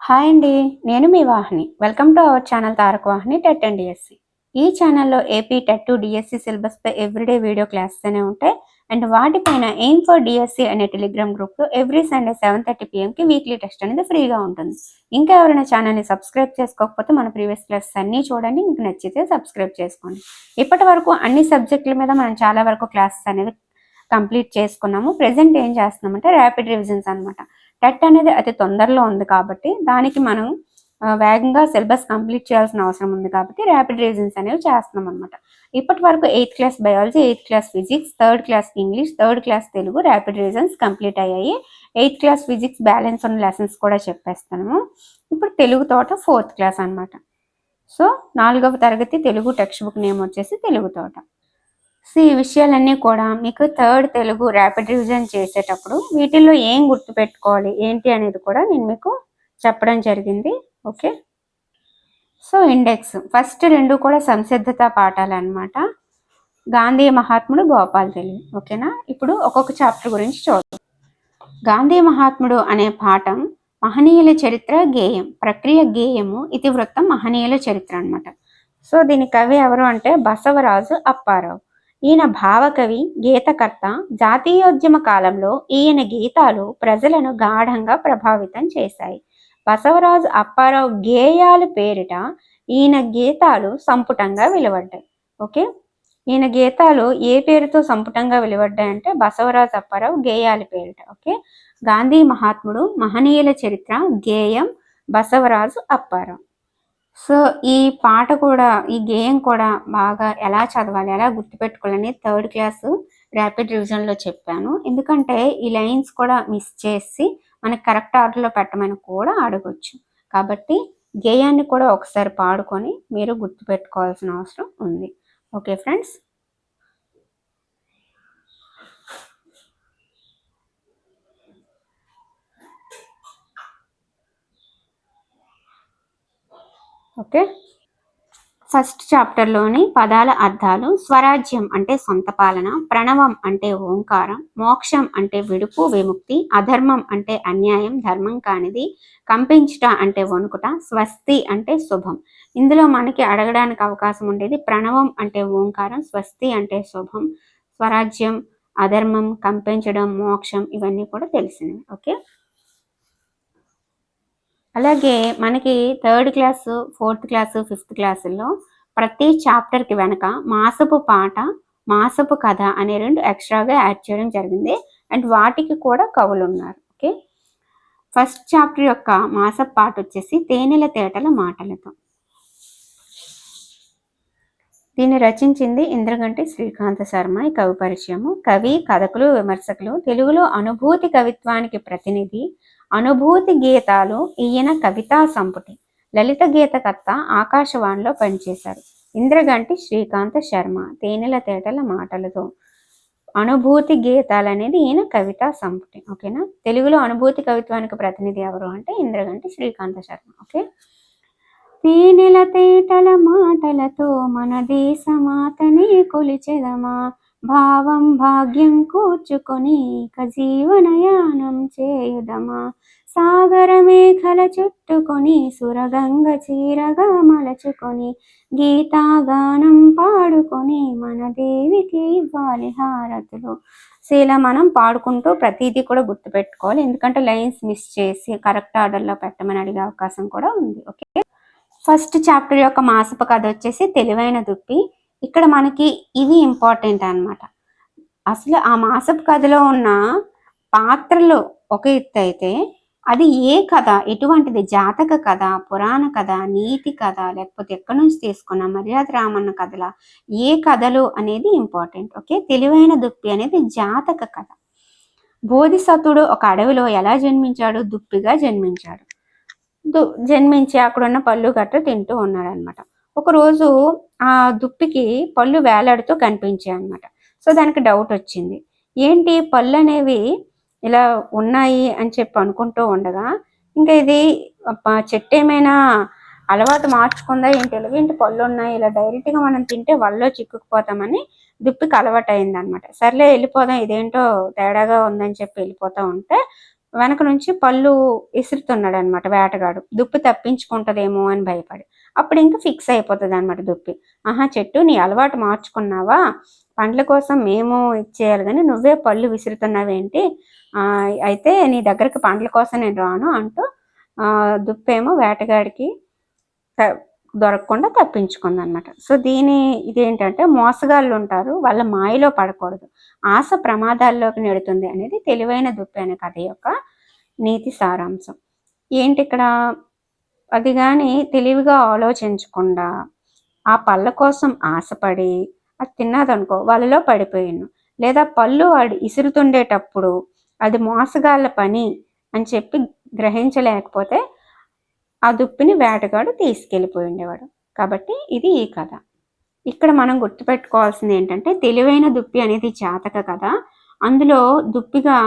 Hi అండి. నేను మీ Vahini. Welcome to our channel Taraka Vahini TET and DSC. ఈ ఛానల్లో ఏపీ టెట్ టు డిఎస్సి సిలబస్పై ఎవ్రీడే వీడియో క్లాసెస్ అనేవి ఉంటాయి. అండ్ వాటిపైన ఎయిమ్ ఫర్ డిఎస్సి అనే టెలిగ్రామ్ గ్రూప్లో every Sunday 7:30 PM weekly test అనేది ఫ్రీగా ఉంటుంది. ఇంకా ఎవరైనా ఛానల్ని సబ్స్క్రైబ్ చేసుకోకపోతే మన ప్రీవియస్ క్లాసెస్ అన్నీ చూడండి. మీకు నచ్చితే సబ్స్క్రైబ్ చేసుకోండి. ఇప్పటి వరకు అన్ని సబ్జెక్టుల మీద మనం చాలా వరకు క్లాసెస్ అనేది కంప్లీట్ చేసుకున్నాము. ప్రెసెంట్ ఏం చేస్తున్నామంటే ర్యాపిడ్ రివిజన్స్ అనమాట. టెట్ అనేది అతి తొందరలో ఉంది కాబట్టి దానికి మనం వేగంగా సిలబస్ కంప్లీట్ చేయాల్సిన అవసరం ఉంది కాబట్టి ర్యాపిడ్ రివిజన్స్ అనేవి చేస్తున్నాం అనమాట. ఇప్పటి వరకు 8th class biology, 8th class physics, 3rd class English, 3rd class Telugu rapid revisions complete అయ్యాయి. 8th క్లాస్ ఫిజిక్స్ బ్యాలెన్స్ ఉన్న లెసన్స్ కూడా చెప్పేస్తాము. ఇప్పుడు తెలుగు తోట 4th క్లాస్ అనమాట. సో 4వ తరగతి తెలుగు టెక్స్ట్ బుక్ నేమ్ వచ్చేసి తెలుగు తోట. సో ఈ విషయాలన్నీ కూడా మీకు 3rd తెలుగు ర్యాపిడ్ రివిజన్ చేసేటప్పుడు వీటిల్లో ఏం గుర్తుపెట్టుకోవాలి ఏంటి అనేది కూడా నేను మీకు చెప్పడం జరిగింది. ఓకే, సో ఇండెక్స్ ఫస్ట్ 2 కూడా సంసిద్ధత పాఠాలు అనమాట. గాంధీ మహాత్ముడు, గోపాల్ తెలుగు. ఓకేనా, ఇప్పుడు ఒక్కొక్క చాప్టర్ గురించి చూద్దాం. గాంధీ మహాత్ముడు అనే పాఠం మహనీయుల చరిత్ర గేయం, ప్రక్రియ గేయము, ఇతివృత్తం మహనీయుల చరిత్ర అనమాట. సో దీని కవి ఎవరు అంటే బసవరాజు అప్పారావు. ఈయన భావకవి, గీతకర్త. జాతీయోద్యమ కాలంలో ఈయన గీతాలు ప్రజలను గాఢంగా ప్రభావితం చేశాయి. బసవరాజు అప్పారావు గేయాల పేరిట ఈయన గీతాలు సంపుటంగా వెలువడ్డాయి. ఓకే, ఈయన గీతాలు ఏ పేరుతో సంపుటంగా వెలువడ్డాయంటే బసవరాజు అప్పారావు గేయాల పేరిట. ఓకే, గాంధీ మహాత్ముడు, మహనీయుల చరిత్ర, గేయం, బసవరాజు అప్పారావు. సో ఈ పాట కూడా, ఈ గేయం కూడా బాగా ఎలా చదవాలి, ఎలా గుర్తుపెట్టుకోవాలని 3rd క్లాస్ ర్యాపిడ్ రివిజన్లో చెప్పాను. ఎందుకంటే ఈ లైన్స్ కూడా మిస్ చేసి మనకి కరెక్ట్ ఆర్డర్లో పెట్టమని కూడా అడగొచ్చు. కాబట్టి గేయాన్ని కూడా ఒకసారి పాడుకొని మీరు గుర్తుపెట్టుకోవాల్సిన అవసరం ఉంది. Okay friends, okay. ఫస్ట్ చాప్టర్లోని పదాల అర్థాలు: స్వరాజ్యం అంటే సొంత పాలన, ప్రణవం అంటే ఓంకారం, మోక్షం అంటే విడుపు విముక్తి, అధర్మం అంటే అన్యాయం ధర్మం కానిది, కంపించుట అంటే వణుకుట, స్వస్తి అంటే శుభం. ఇందులో మనకి అడగడానికి అవకాశం ఉండేది ప్రణవం అంటే ఓంకారం, స్వస్తి అంటే శుభం, స్వరాజ్యం, అధర్మం, కంపించడం, మోక్షం ఇవన్నీ కూడా తెలిసినవి. ఓకే, అలాగే మనకి 3rd class, 4th class, 5th క్లాసుల్లో ప్రతి చాప్టర్కి వెనక మాసపు పాట, మాసపు కథ అనే 2 ఎక్స్ట్రాగా యాడ్ చేయడం జరిగింది. అండ్ వాటికి కూడా కవులు ఉన్నారు. ఓకే, ఫస్ట్ చాప్టర్ యొక్క మాసపు పాట వచ్చేసి తేనెల తేటల మాటలతో. దీన్ని రచించింది ఇంద్రగంటి శ్రీకాంత శర్మ. ఈ కవి పరిచయము: కవి, కథకులు, విమర్శకులు, తెలుగులో అనుభూతి కవిత్వానికి ప్రతినిధి, అనుభూతి గీతాలు ఈయన కవితా సంపుటి. లలిత గీతకర్త, ఆకాశవాణిలో పనిచేశారు. ఇంద్రగంటి శ్రీకాంత శర్మ. తేనెల తేటల మాటలతో. అనుభూతి గీతాలు అనేది ఈయన కవితా సంపుటి. ఓకేనా, తెలుగులో అనుభూతి కవిత్వానికి ప్రతినిధి ఎవరు అంటే ఇంద్రగంటి శ్రీకాంత శర్మ. ఓకే, తేనెల తేటల మాటలతో మన దేశమాతని కొలిచెదమా, భావం భాగ్యం కూర్చుకొని ఇక జీవనయానం చేయుదమా, సాగర మేఘల చుట్టుకొని సురగంగ చీరగా మలచుకొని గీతాగానం పాడుకొని మన దేవికి ఇవ్వాలి హారతులు. సో ఇలా మనం పాడుకుంటూ ప్రతిదీ కూడా గుర్తుపెట్టుకోవాలి. ఎందుకంటే లైన్స్ మిస్ చేసి కరెక్ట్ ఆర్డర్లో పెట్టమని అడిగే అవకాశం కూడా ఉంది. ఓకే, ఫస్ట్ చాప్టర్ యొక్క మాసపు కథ వచ్చేసి తెలివైన దుప్పి. ఇక్కడ మనకి ఇది ఇంపార్టెంట్ అన్నమాట. అసలు ఆ మాసపు కథలో ఉన్న పాత్రలు ఒక ఎత్తు అయితే అది ఏ కథ, ఎటువంటిది, జాతక కథ, పురాణ కథ, నీతి కథ, లేకపోతే ఎక్కడి నుంచి తీసుకున్న మర్యాద రామన్న కథల, ఏ కథలు అనేది ఇంపార్టెంట్. ఓకే, తెలివైన దుప్పి అనేది జాతక కథ. బోధిసత్వుడు ఒక అడవిలో ఎలా జన్మించాడు? దుప్పిగా జన్మించాడు. జన్మించి అక్కడున్న పళ్ళు గట్ర తింటూ ఉన్నాడు అనమాట. ఒకరోజు ఆ దుప్పికి పళ్ళు వేలాడుతూ కనిపించాయి అనమాట. సో దానికి డౌట్ వచ్చింది, ఏంటి పళ్ళు అనేవి ఇలా ఉన్నాయి అని చెప్పి అనుకుంటూ ఉండగా, ఇంకా ఇది చెట్టు ఏమైనా అలవాటు మార్చుకుందా ఏంటి, ఎలాగేంటి పళ్ళు ఉన్నాయి, ఇలా డైరెక్ట్గా మనం తింటే వాళ్ళలో చిక్కుకుపోతామని దుప్పికి అలవాటు అయింది అనమాట. సర్లే వెళ్ళిపోదాం, ఇదేంటో తేడాగా ఉందని చెప్పి వెళ్ళిపోతూ ఉంటే వెనక నుంచి పళ్ళు ఇసురుతున్నాడు అనమాట వేటగాడు. దుప్పి తప్పించుకుంటదేమో అని భయపడి. అప్పుడు ఇంకా ఫిక్స్ అయిపోతుంది అనమాట దుప్పి. ఆహా చెట్టు, నీ అలవాటు మార్చుకున్నావా? పండ్ల కోసం మేము ఇచ్చేయాలి కానీ నువ్వే పళ్ళు విసురుతున్నావేంటి? అయితే నీ దగ్గరికి పండ్ల కోసం నేను రాను అంటూ దుప్పేమో వేటగాడికి దొరకకుండా తప్పించుకుందనమాట. సో ఇదేంటంటే మోసగాళ్ళు ఉంటారు, వాళ్ళ మాయలో పడకూడదు, ఆశ ప్రమాదాల్లోకి నెడుతుంది అనేది తెలివైన దుప్పి అనే కథ యొక్క నీతి సారాంశం. ఏంటి ఇక్కడ, అది కానీ తెలివిగా ఆలోచించకుండా ఆ పళ్ళ కోసం ఆశపడి అది తిన్నదనుకో వాళ్ళలో పడిపోయాను, లేదా పళ్ళు వాడు ఇసురుతుండేటప్పుడు అది మోసగాళ్ళ పని అని చెప్పి గ్రహించలేకపోతే ఆ దుప్పిని వేటగాడు తీసుకెళ్ళిపోయి ఉండేవాడు. కాబట్టి ఇది ఈ కథ. ఇక్కడ మనం గుర్తుపెట్టుకోవాల్సింది ఏంటంటే తెలివైన దుప్పి అనేది జాతక కథ. అందులో దుప్పిగా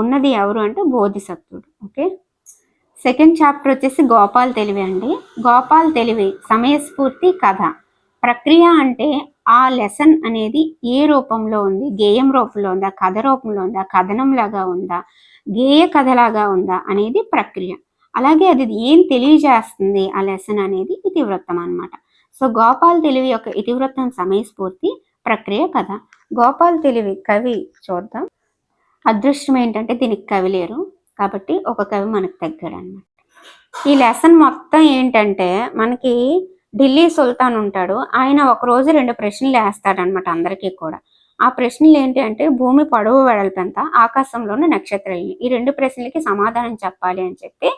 ఉన్నది ఎవరు అంటే బోధిసత్వుడు. ఓకే, సెకండ్ చాప్టర్ వచ్చేసి గోపాల్ తెలివి అండి. గోపాల్ తెలివి సమయస్ఫూర్తి కథ. ప్రక్రియ అంటే ఆ లెసన్ అనేది ఏ రూపంలో ఉంది, గేయం రూపంలో ఉందా, కథ రూపంలో ఉందా, కథనంలాగా ఉందా, గేయ కథలాగా ఉందా అనేది ప్రక్రియ. అలాగే అది ఏం తెలియజేస్తుంది ఆ లెసన్ అనేది ఇతివృత్తం అనమాట. సో గోపాల్ తెలివి యొక్క ఇతివృత్తం సమయస్ఫూర్తి, ప్రక్రియ కథ. గోపాల్ తెలివి కవి చూద్దాం. అదృష్టం ఏంటంటే దీనికి కవి లేరు కాబట్టి ఒక కవి మనకు తగ్గాడు అనమాట. ఈ లెసన్ మొత్తం ఏంటంటే మనకి ఢిల్లీ సుల్తాన్ ఉంటాడు, ఆయన ఒకరోజు 2 ప్రశ్నలు వేస్తాడనమాట అందరికీ కూడా. ఆ ప్రశ్నలు ఏంటి అంటే భూమి పొడవు వెడల్పెంత, ఆకాశంలోని నక్షత్రాలని, ఈ 2 ప్రశ్నలకి సమాధానం చెప్పాలి అని చెప్పి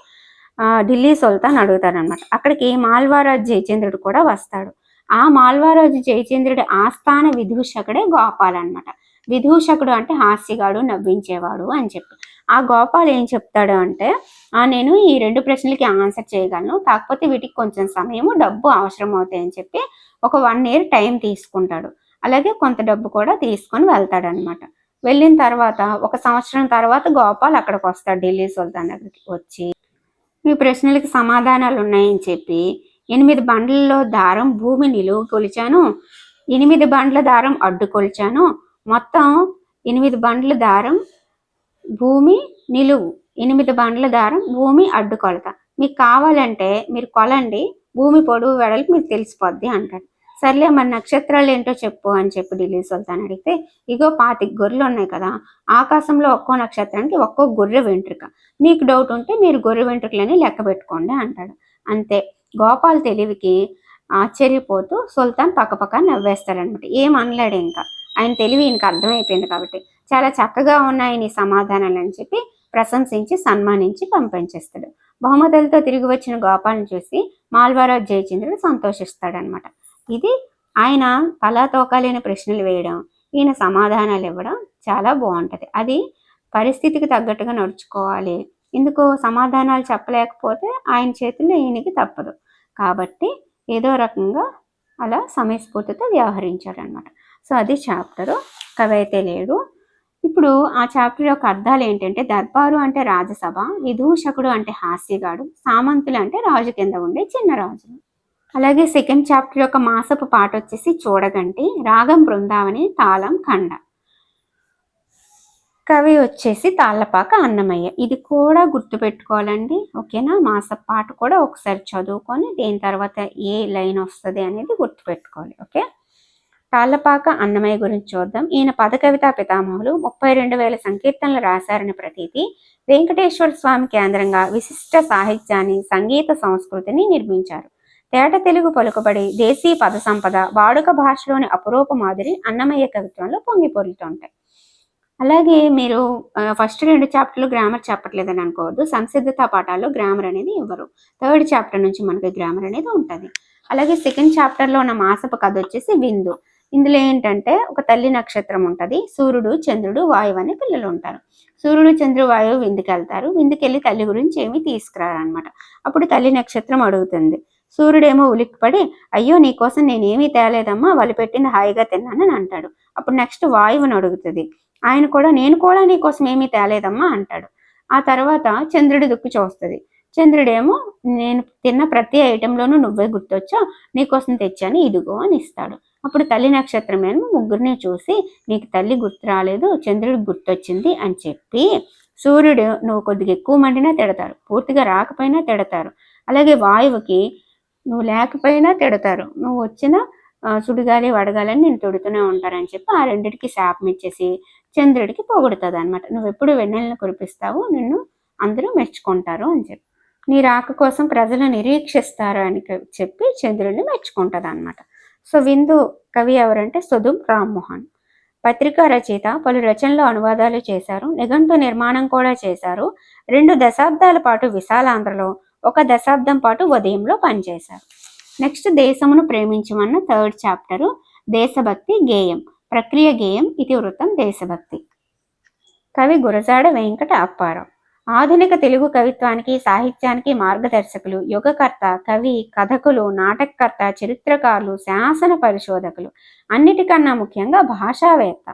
ఢిల్లీ సుల్తాన్ అడుగుతాడనమాట. అక్కడికి మాల్వారాజు జయచంద్రుడు కూడా వస్తాడు. ఆ మాల్వారాజు జయచంద్రుడి ఆస్థాన విదూషకుడే గోపాల్ అనమాట. విదూషకుడు అంటే హాస్యగాడు, నవ్వించేవాడు అని చెప్పి. ఆ గోపాల్ ఏం చెప్తాడు అంటే నేను ఈ 2 ప్రశ్నలకి ఆన్సర్ చేయగలను, కాకపోతే వీటికి కొంచెం సమయము, డబ్బు అవసరం అవుతాయి అని చెప్పి ఒక 1 year టైం తీసుకుంటాడు. అలాగే కొంత డబ్బు కూడా తీసుకొని వెళ్తాడు అనమాట. వెళ్ళిన తర్వాత 1 సంవత్సరం తర్వాత గోపాల్ అక్కడికి వస్తాడు ఢిల్లీ సుల్తాన్ దగ్గరికి. వచ్చి ఈ ప్రశ్నలకి సమాధానాలు ఉన్నాయని చెప్పి 8 బండ్లలో దారం భూమి నిలువు కొలిచాను, 8 బండ్ల దారం అడ్డు కొలిచాను, మొత్తం 8 బండ్ల దారం భూమి నిలువు, 8 బండ్ల దారం భూమి అడ్డు కొలత, మీకు కావాలంటే మీరు కొలండి, భూమి పొడవు వెడల్పు మీకు తెలిసిపోద్ది అంటాడు. సర్లే మరి నక్షత్రాలు ఏంటో చెప్పు అని చెప్పి ఢిల్లీ సుల్తాన్ అడిగితే ఇగో 25 గొర్రెలు ఉన్నాయి కదా, ఆకాశంలో ఒక్కో నక్షత్రానికి ఒక్కో గొర్రె వెంట్రుక, మీకు డౌట్ ఉంటే మీరు గొర్రె వెంట్రుకలని లెక్క పెట్టుకోండి అంటాడు. అంతే, గోపాల్ తెలివికి ఆశ్చర్యపోతూ సుల్తాన్ పక్కపక్క నవ్వేస్తాడనమాట. ఏం అనలేడు ఇంకా, ఆయన తెలివి ఈయనకి అర్థమైపోయింది కాబట్టి. చాలా చక్కగా ఉన్నాయి నీ సమాధానాలు అని చెప్పి ప్రశంసించి సన్మానించి పంపించేస్తాడు. బహుమతులతో తిరిగి వచ్చిన గోపాల్ని చూసి మాల్వారాజు జయచంద్రుడు సంతోషిస్తాడనమాట. ఇది ఆయన తలా తోకాలేని ప్రశ్నలు వేయడం, ఈయన సమాధానాలు ఇవ్వడం చాలా బాగుంటుంది. అది పరిస్థితికి తగ్గట్టుగా నడుచుకోవాలి. ఇందుకు సమాధానాలు చెప్పలేకపోతే ఆయన చేతుల్లో ఈయనకి తప్పదు కాబట్టి ఏదో రకంగా అలా సమయస్ఫూర్తితో వ్యవహరించాడనమాట. సో అది చాప్టరు. కవి అయితే లేడు. ఇప్పుడు ఆ చాప్టర్ యొక్క అర్థాలు ఏంటంటే దర్బారు అంటే రాజసభ, విదూషకుడు అంటే హాస్యగాడు, సామంతులు అంటే రాజు కింద ఉండే చిన్న రాజులు. అలాగే సెకండ్ చాప్టర్ యొక్క మాసపు పాట వచ్చేసి చూడగంటి, రాగం బృందావని, తాళం ఖండ. కవి వచ్చేసి తాళ్ళపాక అన్నమయ్య. ఇది కూడా గుర్తుపెట్టుకోవాలండి, ఓకేనా. మాసపు పాట కూడా ఒకసారి చదువుకొని దీని తర్వాత ఏ లైన్ వస్తుంది అనేది గుర్తుపెట్టుకోవాలి. ఓకే, తాళ్ళపాక అన్నమయ్య గురించి చూద్దాం. ఈయన పద కవితా పితామహులు, 32,000 సంకీర్తనలు రాశారని ప్రతీతి. వెంకటేశ్వర స్వామి కేంద్రంగా విశిష్ట సాహిత్యాన్ని, సంగీత సంస్కృతిని నిర్మించారు. తేట తెలుగు పలుకుబడి, దేశీ పద సంపద, వాడుక భాషలోని అపురూప మాదిరి అన్నమయ్య కవిత్వంలో పొంగిపొరులుతుంటాయి. అలాగే మీరు ఫస్ట్ 2 చాప్టర్లు గ్రామర్ చెప్పట్లేదని అనుకోవద్దు. సంసిద్ధత పాఠాల్లో గ్రామర్ అనేది ఇవ్వరు. 3rd చాప్టర్ నుంచి మనకి గ్రామర్ అనేది ఉంటుంది. అలాగే సెకండ్ చాప్టర్లో ఉన్న మాసపు కథ వచ్చేసి విందు. ఇందులో ఏంటంటే ఒక తల్లి నక్షత్రం ఉంటుంది, సూర్యుడు, చంద్రుడు, వాయువు అనే పిల్లలు ఉంటారు. సూర్యుడు, చంద్రుడు, వాయువు విందుకి వెళ్తారు. విందుకి వెళ్ళి తల్లి గురించి ఏమీ తీసుకురారనమాట. అప్పుడు తల్లి నక్షత్రం అడుగుతుంది. సూర్యుడేమో ఉలిక్కిపడి అయ్యో నీకోసం నేనేమీ తేలేదమ్మా, వాళ్ళు పెట్టింది హాయిగా తిన్నానని అంటాడు. అప్పుడు నెక్స్ట్ వాయువుని అడుగుతుంది. ఆయన కూడా నేను కూడా నీకోసం ఏమీ తేలేదమ్మా అంటాడు. ఆ తర్వాత చంద్రుడి దుక్కు చూస్తుంది. చంద్రుడేమో నేను తిన్న ప్రతి ఐటెంలోనూ నువ్వే గుర్తొచ్చా, నీకోసం తెచ్చాను ఇదిగో అని ఇస్తాడు. అప్పుడు తల్లి నక్షత్రం ఏమో ముగ్గురిని చూసి నీకు తల్లి గుర్తు రాలేదు, చంద్రుడికి గుర్తొచ్చింది అని చెప్పి సూర్యుడు నువ్వు కొద్దిగా ఎక్కువ మండినా తిడతారు, పూర్తిగా రాకపోయినా తిడతారు. అలాగే వాయువుకి నువ్వు లేకపోయినా తిడతారు, నువ్వు వచ్చిన సుడిగాలి వడగాలని నేను తిడుతూనే ఉంటారని చెప్పి ఆ రెండిటికి శాపం ఇచ్చేసి చంద్రుడికి పొగుడుతుంది అనమాట. నువ్వు ఎప్పుడు వెన్నెలను కురిపిస్తావు, నిన్ను అందరూ మెచ్చుకుంటారు అని చెప్పి, నీ రాక కోసం ప్రజలు నిరీక్షిస్తారు అని చెప్పి చంద్రుడిని మెచ్చుకుంటుంది అనమాట. సో విందు కవి ఎవరంటే సుధుం రామ్మోహన్. పత్రికా రచయిత, పలు రచనలు అనువాదాలు చేశారు, నిఘంటు నిర్మాణం కూడా చేశారు. 2 దశాబ్దాల పాటు విశాలాంధ్రలో, 1 దశాబ్దం పాటు ఉదయంలో పనిచేశారు. నెక్స్ట్ దేశమును ప్రేమించమన్న 3rd చాప్టరు దేశభక్తి గేయం. ప్రక్రియ గేయం ఇతివృత్తం దేశభక్తి. కవి గురజాడ వెంకట అప్పారావు. ఆధునిక తెలుగు కవిత్వానికి, సాహిత్యానికి మార్గదర్శకులు, యుగకర్త, కవి, కథకులు, నాటకకర్త, చరిత్రకారులు, శాసన పరిశోధకులు, అన్నిటికన్నా ముఖ్యంగా భాషావేత్త.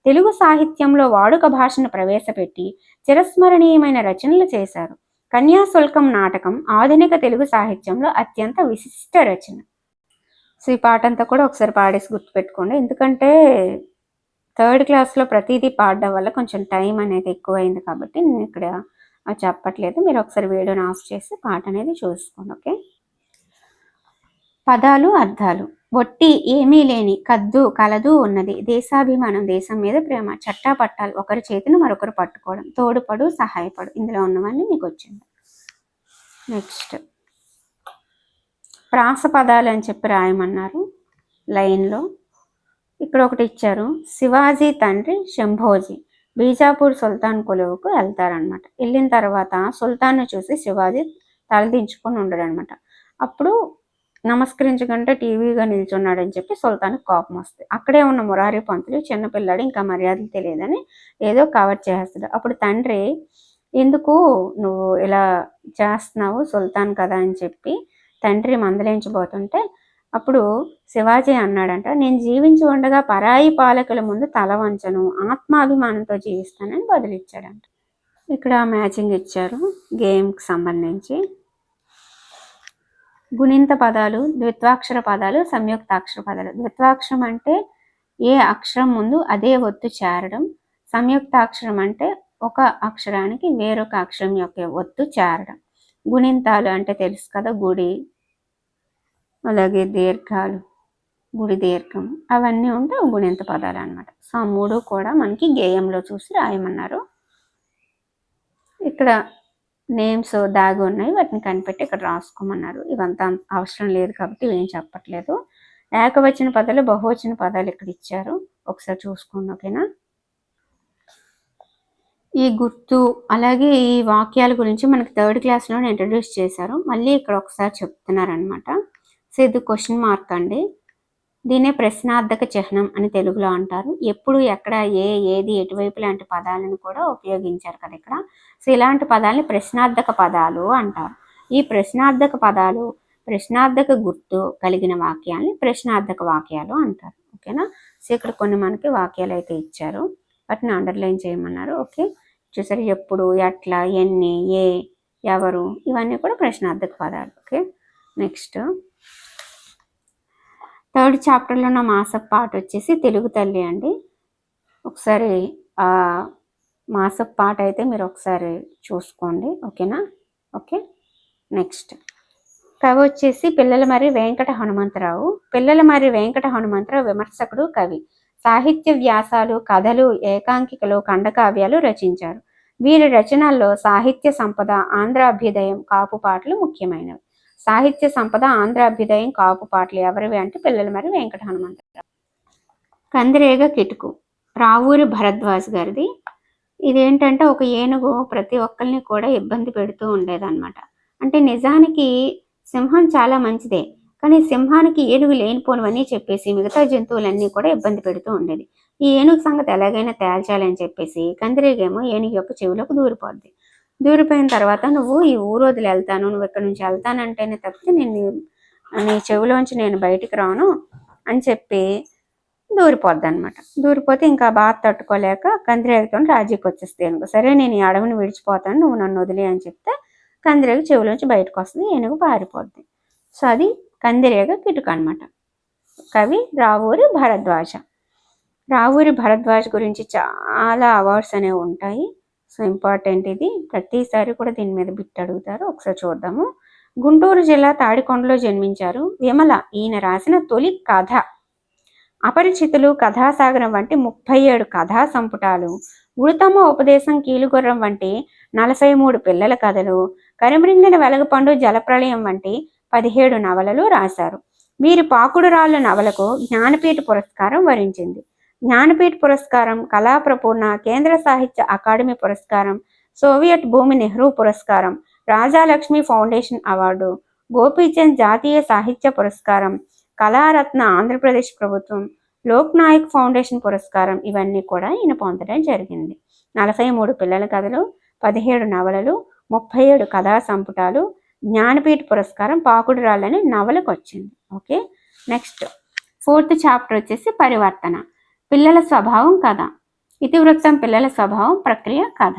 తెలుగు సాహిత్యంలో వాడుక భాషను ప్రవేశపెట్టి చిరస్మరణీయమైన రచనలు చేశారు. కన్యాశుల్కం నాటకం ఆధునిక తెలుగు సాహిత్యంలో అత్యంత విశిష్ట రచన. సో ఈ పాట అంతా కూడా ఒకసారి పాడేసి గుర్తుపెట్టుకోండి, ఎందుకంటే 3rd క్లాస్లో ప్రతిదీ పాడడం వల్ల కొంచెం టైం అనేది ఎక్కువైంది కాబట్టి నేను ఇక్కడ చెప్పట్లేదు. మీరు ఒకసారి వీడియోని ఆఫ్ చేసి పాట అనేది చూసుకోండి. ఓకే. పదాలు అర్థాలు. ఒట్టి ఏమీ లేని కద్దు కలదు ఉన్నది, దేశాభిమానం, దేశం మీద ప్రేమ, చట్టా పట్టాలు, ఒకరి చేతిని మరొకరు పట్టుకోవడం, తోడుపడు, సహాయపడు. ఇందులో ఉన్నవన్నీ మీకు వచ్చింది. నెక్స్ట్ ప్రాస పదాలు అని చెప్పి రాయమన్నారు లైన్లో. ఇక్కడ ఒకటి ఇచ్చారు, శివాజీ తండ్రి శంభోజీ బీజాపూర్ సుల్తాన్ కొలువుకు వెళ్తారనమాట. వెళ్ళిన తర్వాత సుల్తాన్ను చూసి శివాజీ తలదించుకొని ఉండడు అనమాట. అప్పుడు నమస్కరించకుండా టీవీగా నిల్చున్నాడని చెప్పి సుల్తాన్కి కోపం వస్తుంది. అక్కడే ఉన్న మురారి పంతులు చిన్నపిల్లాడు, ఇంకా మర్యాదలు తెలియదని ఏదో కవర్ చేస్తాడు. అప్పుడు తండ్రి, ఎందుకు నువ్వు ఇలా చేస్తున్నావు, సుల్తాన్ కదా అని చెప్పి తండ్రి మందలించబోతుంటే అప్పుడు శివాజీ అన్నాడంట, నేను జీవించి ఉండగా పరాయి పాలకుల ముందు తల వంచను, ఆత్మాభిమానంతో జీవిస్తానని బదులిచ్చాడంట. ఇక్కడ మ్యాచింగ్ ఇచ్చారు గేమ్కి సంబంధించి. గుణింత పదాలు, ద్విత్వాక్షర పదాలు, సంయుక్తాక్షర పదాలు. ద్విత్వాక్షరం అంటే ఏ అక్షరం ముందు అదే ఒత్తు చేరడం. సంయుక్తాక్షరం అంటే ఒక అక్షరానికి వేరొక అక్షరం యొక్క ఒత్తు చేరడం. గుణింతాలు అంటే తెలుసు కదా, గుడి, అలాగే దీర్ఘాలు, గుడి దీర్ఘం, అవన్నీ ఉంటే గుణింత పదాలు అనమాట. సో ఆ 3 కూడా మనకి గేయంలో చూసి రాయమన్నారు. ఇక్కడ నేమ్స్ దాగి ఉన్నాయి, వాటిని కనిపెట్టి ఇక్కడ రాసుకోమన్నారు. ఇవంతా అవసరం లేదు కాబట్టి ఏం చెప్పట్లేదు. ఏకవచన పదాలు, బహువచన పదాలు ఇక్కడ ఇచ్చారు, ఒకసారి చూసుకోండి. ఓకేనా. ఈ గుర్తు అలాగే ఈ వాక్యాల గురించి మనకి 3rd క్లాస్లో ఇంట్రడ్యూస్ చేశారు, మళ్ళీ ఇక్కడ ఒకసారి చెప్తున్నారనమాట. సో ఇది క్వశ్చన్ మార్క్ అండి, దీనే ప్రశ్నార్థక చిహ్నం అని తెలుగులో అంటారు. ఎప్పుడు, ఎక్కడ, ఏది, ఎటువైపు లాంటి పదాలను కూడా ఉపయోగించారు కదా ఇక్కడ. సో ఇలాంటి పదాలని ప్రశ్నార్థక పదాలు అంటారు. ఈ ప్రశ్నార్థక పదాలు, ప్రశ్నార్థక గుర్తు కలిగిన వాక్యాలని ప్రశ్నార్థక వాక్యాలు అంటారు. ఓకేనా. సో ఇక్కడ కొన్ని మనకి వాక్యాలు అయితే ఇచ్చారు, వాటిని అండర్లైన్ చేయమన్నారు. ఓకే, చూసారు, ఎప్పుడు, ఎట్లా, ఎన్ని, ఎవరు, ఇవన్నీ కూడా ప్రశ్నార్థక పదాలు. ఓకే. నెక్స్ట్ 3rd చాప్టర్లో ఉన్న మాసపు పాట వచ్చేసి తెలుగు తల్లి అండి. ఒకసారి ఆ మాసపు పాట అయితే మీరు ఒకసారి చూసుకోండి. ఓకేనా. ఓకే. నెక్స్ట్ కవి వచ్చేసి పిల్లలమర్రి వెంకట హనుమంతరావు. పిల్లలమర్రి వెంకట హనుమంతరావు విమర్శకుడు, కవి. సాహిత్య వ్యాసాలు, కథలు, ఏకాంకికలు, ఖండకావ్యాలు రచించారు. వీరి రచనల్లో సాహిత్య సంపద, ఆంధ్రాభ్యుదయం, కాపు పాటలు ముఖ్యమైనవి. సాహిత్య సంపద, ఆంధ్రాభ్యుదయం, కాపు పాటలు ఎవరివి అంటే పిల్లలమర్రి వెంకట హనుమంతరావు. కందిరేగ కిటుకు రావూరి భరద్వాజ్ గారిది. ఇదేంటంటే ఒక ఏనుగు ప్రతి ఒక్కరిని కూడా ఇబ్బంది పెడుతూ ఉండేదన్నమాట. అంటే నిజానికి సింహం చాలా మంచిదే, కానీ సింహానికి ఏనుగు లేనిపోనివన్నీ చెప్పేసి మిగతా జంతువులన్నీ కూడా ఇబ్బంది పెడుతూ ఉండేది. ఈ ఏనుగు సంగతి ఎలాగైనా తేల్చాలని చెప్పేసి కందిరేగేమో ఏనుగు యొక్క చెవిలోకి దూరిపోద్ది. దూరిపోయిన తర్వాత, నువ్వు ఈ ఊరు వదిలి వెళ్తాను, నువ్వు ఇక్కడ నుంచి వెళ్తానంటేనే తప్పితే నీ చెవిలోంచి నేను బయటికి రాను అని చెప్పి దూరిపోద్ది అనమాట. దూరిపోతే ఇంకా బాధ తట్టుకోలేక కందిరేగతో రాజీకి వచ్చేస్తే ఏనుగు, సరే నేను ఈ అడవిని విడిచిపోతాను, నువ్వు నన్ను వదిలే అని చెప్తే కందిరేగ చెవిలోంచి బయటకు వస్తుంది, ఏనుగు పారిపోద్ది. సో అది కందిరేగ కిటుకు అనమాట. కవి రావూరి భరద్వాజ. రావూరి భరద్వాజ్ గురించి చాలా అవార్డ్స్ అనేవి ఉంటాయి. సో సో ఇంపార్టెంట్ ఇది, ప్రతిసారి కూడా దీని మీద బిట్ అడుగుతారు. ఒకసారి చూద్దాము. గుంటూరు జిల్లా తాడికొండలో జన్మించారు విమల. ఈయన రాసిన తొలి కథ అపరిచితులు, కథాసాగరం వంటి 37 కథా సంపుటాలు, ఉడుతమ్మ ఉపదేశం, కీలుగుర్రం వంటి 43 పిల్లల కథలు, కరిమరింగిన వెలగపండు, జలప్రళయం వంటి 17 నవలలు రాశారు. వీరి పాకుడు రాళ్ళు నవలకు జ్ఞానపీఠ పురస్కారం వరించింది. జ్ఞానపీఠ పురస్కారం, కళాప్రపూర్ణ, కేంద్ర సాహిత్య అకాడమీ పురస్కారం, సోవియట్ భూమి నెహ్రూ పురస్కారం, రాజాలక్ష్మి ఫౌండేషన్ అవార్డు, గోపీచంద్ జాతీయ సాహిత్య పురస్కారం, కళారత్న ఆంధ్రప్రదేశ్ ప్రభుత్వం, లోక్ నాయక్ ఫౌండేషన్ పురస్కారం, ఇవన్నీ కూడా ఈయన పొందడం జరిగింది. 43 పిల్లల కథలు, 17 నవలలు, 37 కథా సంపుటాలు, జ్ఞానపీఠ పురస్కారం, పాకుడు రాళ్ళని నవలకు వచ్చింది. ఓకే, నెక్స్ట్ 4th చాప్టర్ వచ్చేసి పరివర్తన. పిల్లల స్వభావం కథ. ఇతివృత్తం పిల్లల స్వభావం, ప్రక్రియ కథ.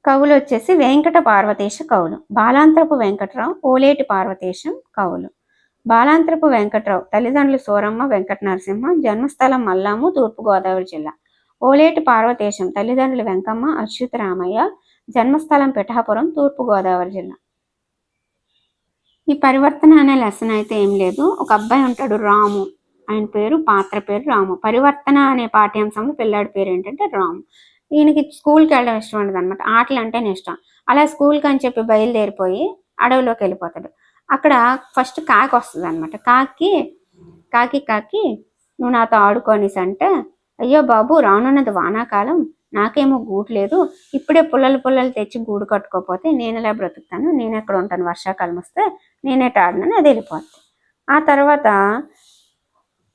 కవులు వచ్చేసి వెంకట పార్వతేశ కవులు, బాలాంత్రపు వెంకటరావు, ఓలేటి పార్వతేశం కవులు. బాలాంత్రపు వెంకటరావు తల్లిదండ్రులు సూరమ్మ, వెంకట నరసింహ, జన్మస్థలం మల్లాము, తూర్పుగోదావరి జిల్లా. ఓలేటి పార్వతేశం తల్లిదండ్రులు వెంకమ్మ, అచ్యుతరామయ్య, జన్మస్థలం పిఠాపురం, తూర్పుగోదావరి జిల్లా. ఈ పరివర్తన అనే లెసన్ అయితే ఏం లేదు. ఒక అబ్బాయి ఉంటాడు రాము, ఆయన పేరు, పాత్ర పేరు రాము. పరివర్తన అనే పాఠ్యాంశంలో పిల్లాడి పేరు ఏంటంటే రాము. ఈయనకి స్కూల్కి వెళ్ళడం ఇష్టం ఉండదు అనమాట, ఆటలు అంటేనే ఇష్టం. అలా స్కూల్కి అని చెప్పి బయలుదేరిపోయి అడవిలోకి వెళ్ళిపోతాడు. అక్కడ ఫస్ట్ కాకి వస్తుంది అనమాట. కాకి నువ్వు నాతో ఆడుకోనిసి అంటే, అయ్యో బాబు రానున్నది వానాకాలం, నాకేమో గూడు లేదు, ఇప్పుడే పుల్లలు తెచ్చి గూడు కట్టుకోకపోతే నేను ఎలా బ్రతుకుతాను, నేను ఎక్కడ ఉంటాను, వర్షాకాలం వస్తే నేనేట ఆడినని అది వెళ్ళిపోతుంది. ఆ తర్వాత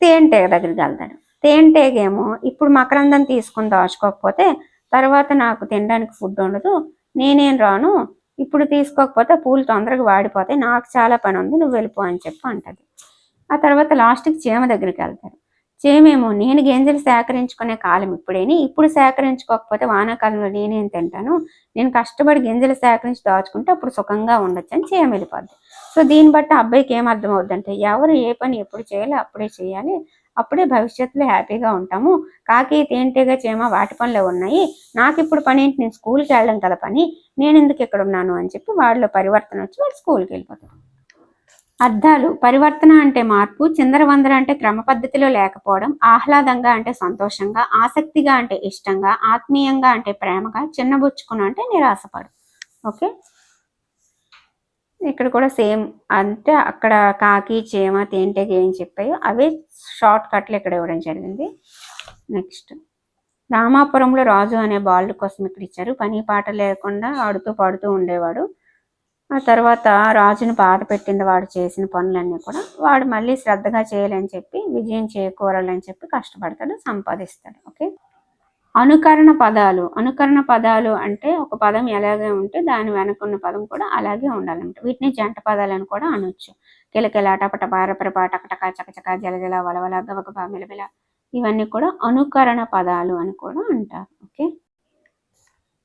తేనెటీగ దగ్గరికి వెళ్తాడు. తేనెటీగేమో ఇప్పుడు మకరందం తీసుకుని దాచుకోకపోతే తర్వాత నాకు తినడానికి ఫుడ్ ఉండదు, నేనేం రాను, ఇప్పుడు తీసుకోకపోతే పూలు తొందరగా వాడిపోతాయి, నాకు చాలా పని ఉంది, నువ్వు వెళ్ళిపో అని చెప్పి అంటది. ఆ తర్వాత లాస్ట్కి చీమ దగ్గరికి వెళ్తారు. చీమేమో నేను గింజలు సేకరించుకునే కాలం ఇప్పుడేని, ఇప్పుడు సేకరించుకోకపోతే వానాకాలంలో నేనేం తింటాను, నేను కష్టపడి గింజలు సేకరించి దాచుకుంటే అప్పుడు సుఖంగా ఉండొచ్చు అని చీమ వెళ్ళిపోద్ది. సో దీన్ని బట్టి అబ్బాయికి ఏం అర్థం అవుద్దంటే, ఎవరు ఏ పని ఎప్పుడు చేయాలో అప్పుడే చేయాలి, అప్పుడే భవిష్యత్తులో హ్యాపీగా ఉంటాము. కాకి, తేనెటీగ, చీమ వాటి పనిలో ఉన్నాయి, నాకు ఇప్పుడు పని ఏంటి, నేను స్కూల్కి వెళ్ళడం కదా పని, నేను ఎందుకు ఇక్కడ ఉన్నాను అని చెప్పి వాళ్ళలో పరివర్తన వచ్చి వాళ్ళు స్కూల్కి వెళ్ళిపోతారు. అర్థాలు. పరివర్తన అంటే మార్పు, చిందరవందర అంటే క్రమ పద్ధతిలో లేకపోవడం, ఆహ్లాదంగా అంటే సంతోషంగా, ఆసక్తిగా అంటే ఇష్టంగా, ఆత్మీయంగా అంటే ప్రేమగా, చిన్నబుచ్చుకుని అంటే నిరాశపడు. ఓకే, ఇక్కడ కూడా సేమ్, అంటే అక్కడ కాకి, చీమ, తేనెటీగ ఏం చెప్పాయో అవే షార్ట్ కట్లు ఇక్కడ ఇవ్వడం జరిగింది. నెక్స్ట్, రామాపురంలో రాజు అనే బాలుడు కోసం ఇక్కడ ఇచ్చారు. పని పాట లేకుండా ఆడుతూ పాడుతూ ఉండేవాడు. ఆ తర్వాత రాజును బాధ పెట్టింది వాడు చేసిన పనులన్నీ కూడా. వాడు మళ్ళీ శ్రద్ధగా చేయాలని చెప్పి, విజయం చేకూరాలని చెప్పి కష్టపడతాడు, సంపాదిస్తాడు. ఓకే, అనుకరణ పదాలు. అనుకరణ పదాలు అంటే ఒక పదం ఎలాగే ఉంటే దాని వెనకున్న పదం కూడా అలాగే ఉండాలంట. వీటిని జంట పదాలను కూడా అనొచ్చు. కిలకిల, టపట, పారపరప, టకటక, చకచక, జలజల, వలవల, గబగబ, మిలమిల, ఇవన్నీ కూడా అనుకరణ పదాలు అని కూడా అంటారు. ఓకే,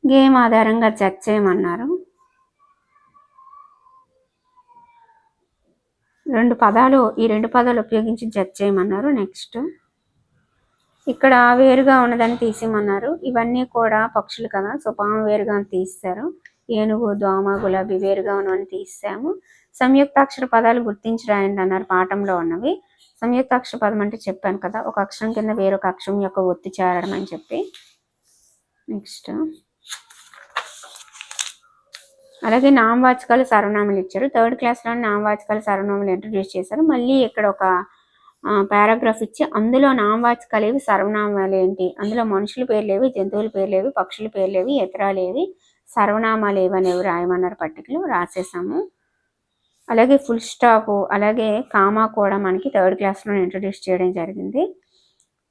గేమ్ ఆధారంగా జడ్జ్ చేయమన్నారు. 2 పదాలు, ఈ 2 పదాలు ఉపయోగించి జడ్జ్ చేయమన్నారు. నెక్స్ట్, ఇక్కడ వేరుగా ఉన్నదాన్ని తీసేయమన్నారు. ఇవన్నీ కూడా పక్షులు కదా, సో పాము వేరుగా తీస్తారు. ఏనుగు, దోమ, గులాబీ వేరుగా ఉన్నవన్నీ తీసాము. సంయుక్తాక్షర పదాలు గుర్తించి రాయండి అన్నారు పాఠంలో ఉన్నవి. సంయుక్తాక్షర పదం అంటే చెప్పాను కదా, ఒక అక్షరం కింద వేరొక అక్షరం యొక్క ఒత్తి చేరడం అని చెప్పి. నెక్స్ట్, అలాగే నామవాచకాలు, సర్వనామాలు ఇచ్చారు. 3rd క్లాస్లో నామవాచకాలు, సర్వనామాలు ఇంట్రడ్యూస్ చేశారు. మళ్ళీ ఇక్కడ ఒక పారాగ్రాఫ్ ఇచ్చి అందులో నామవాచకాలు ఏవి, సర్వనామాలు ఏంటి, అందులో మనుషుల పేర్లేవి, జంతువుల పేర్లేవి, పక్షుల పేర్లేవి, ఇతరాలేవి, సర్వనామాలు ఏవనేవి రాయమన్నారు. పట్టికలు రాసేసాము. అలాగే ఫుల్ స్టాప్, అలాగే కామా కూడా మనకి 3rd క్లాస్లో ఇంట్రడ్యూస్ చేయడం జరిగింది.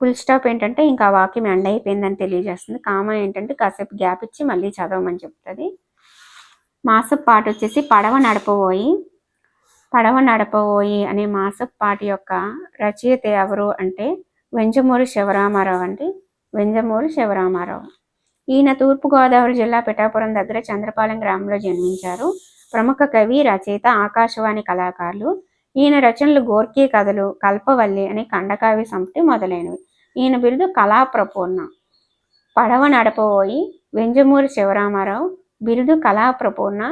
ఫుల్ స్టాప్ ఏంటంటే ఇంకా వాక్యం ఎండ్ అయిపోయిందని తెలియజేస్తుంది. కామా ఏంటంటే కాసేపు గ్యాప్ ఇచ్చి మళ్ళీ చదవమని చెప్తుంది. మాసపు పాట వచ్చేసి పడవ నడపబోయి. పడవ నడపబోయి అనే మాసపు పాట యొక్క రచయిత ఎవరు అంటే వెంజమూరి శివరామారావు అండి. వెంజమూరి శివరామారావు. ఈయన తూర్పుగోదావరి జిల్లా పిఠాపురం దగ్గర చంద్రపాలెం గ్రామంలో జన్మించారు. ప్రముఖ కవి, రచయిత, ఆకాశవాణి కళాకారులు. ఈయన రచనలు గోర్కీ కథలు, కల్పవల్లి అనే ఖండకావ్య సంపుటి మొదలైనవి. ఈయన బిరుదు కళాప్రపూర్ణ. పడవ నడపబోయి వెంజమూరి శివరామారావు, బిరుదు కళాప్రపూర్ణ,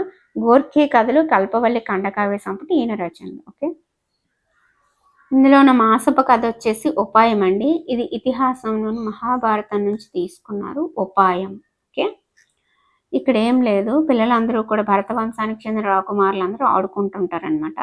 గోర్ఖీ కథలు, కల్పవల్లి ఖండకావ్య సంపుటి ఈయన రచనలు. ఓకే, ఇందులో ఉన్న మాసపు కథ వచ్చేసి ఉపాయం అండి. ఇది ఇతిహాసంలోని మహాభారతం నుంచి తీసుకున్నారు ఉపాయం. ఓకే, ఇక్కడ ఏం లేదు, పిల్లలందరూ కూడా భరత వంశానికి చెందిన రాకుమారులు అందరూ ఆడుకుంటుంటారనమాట.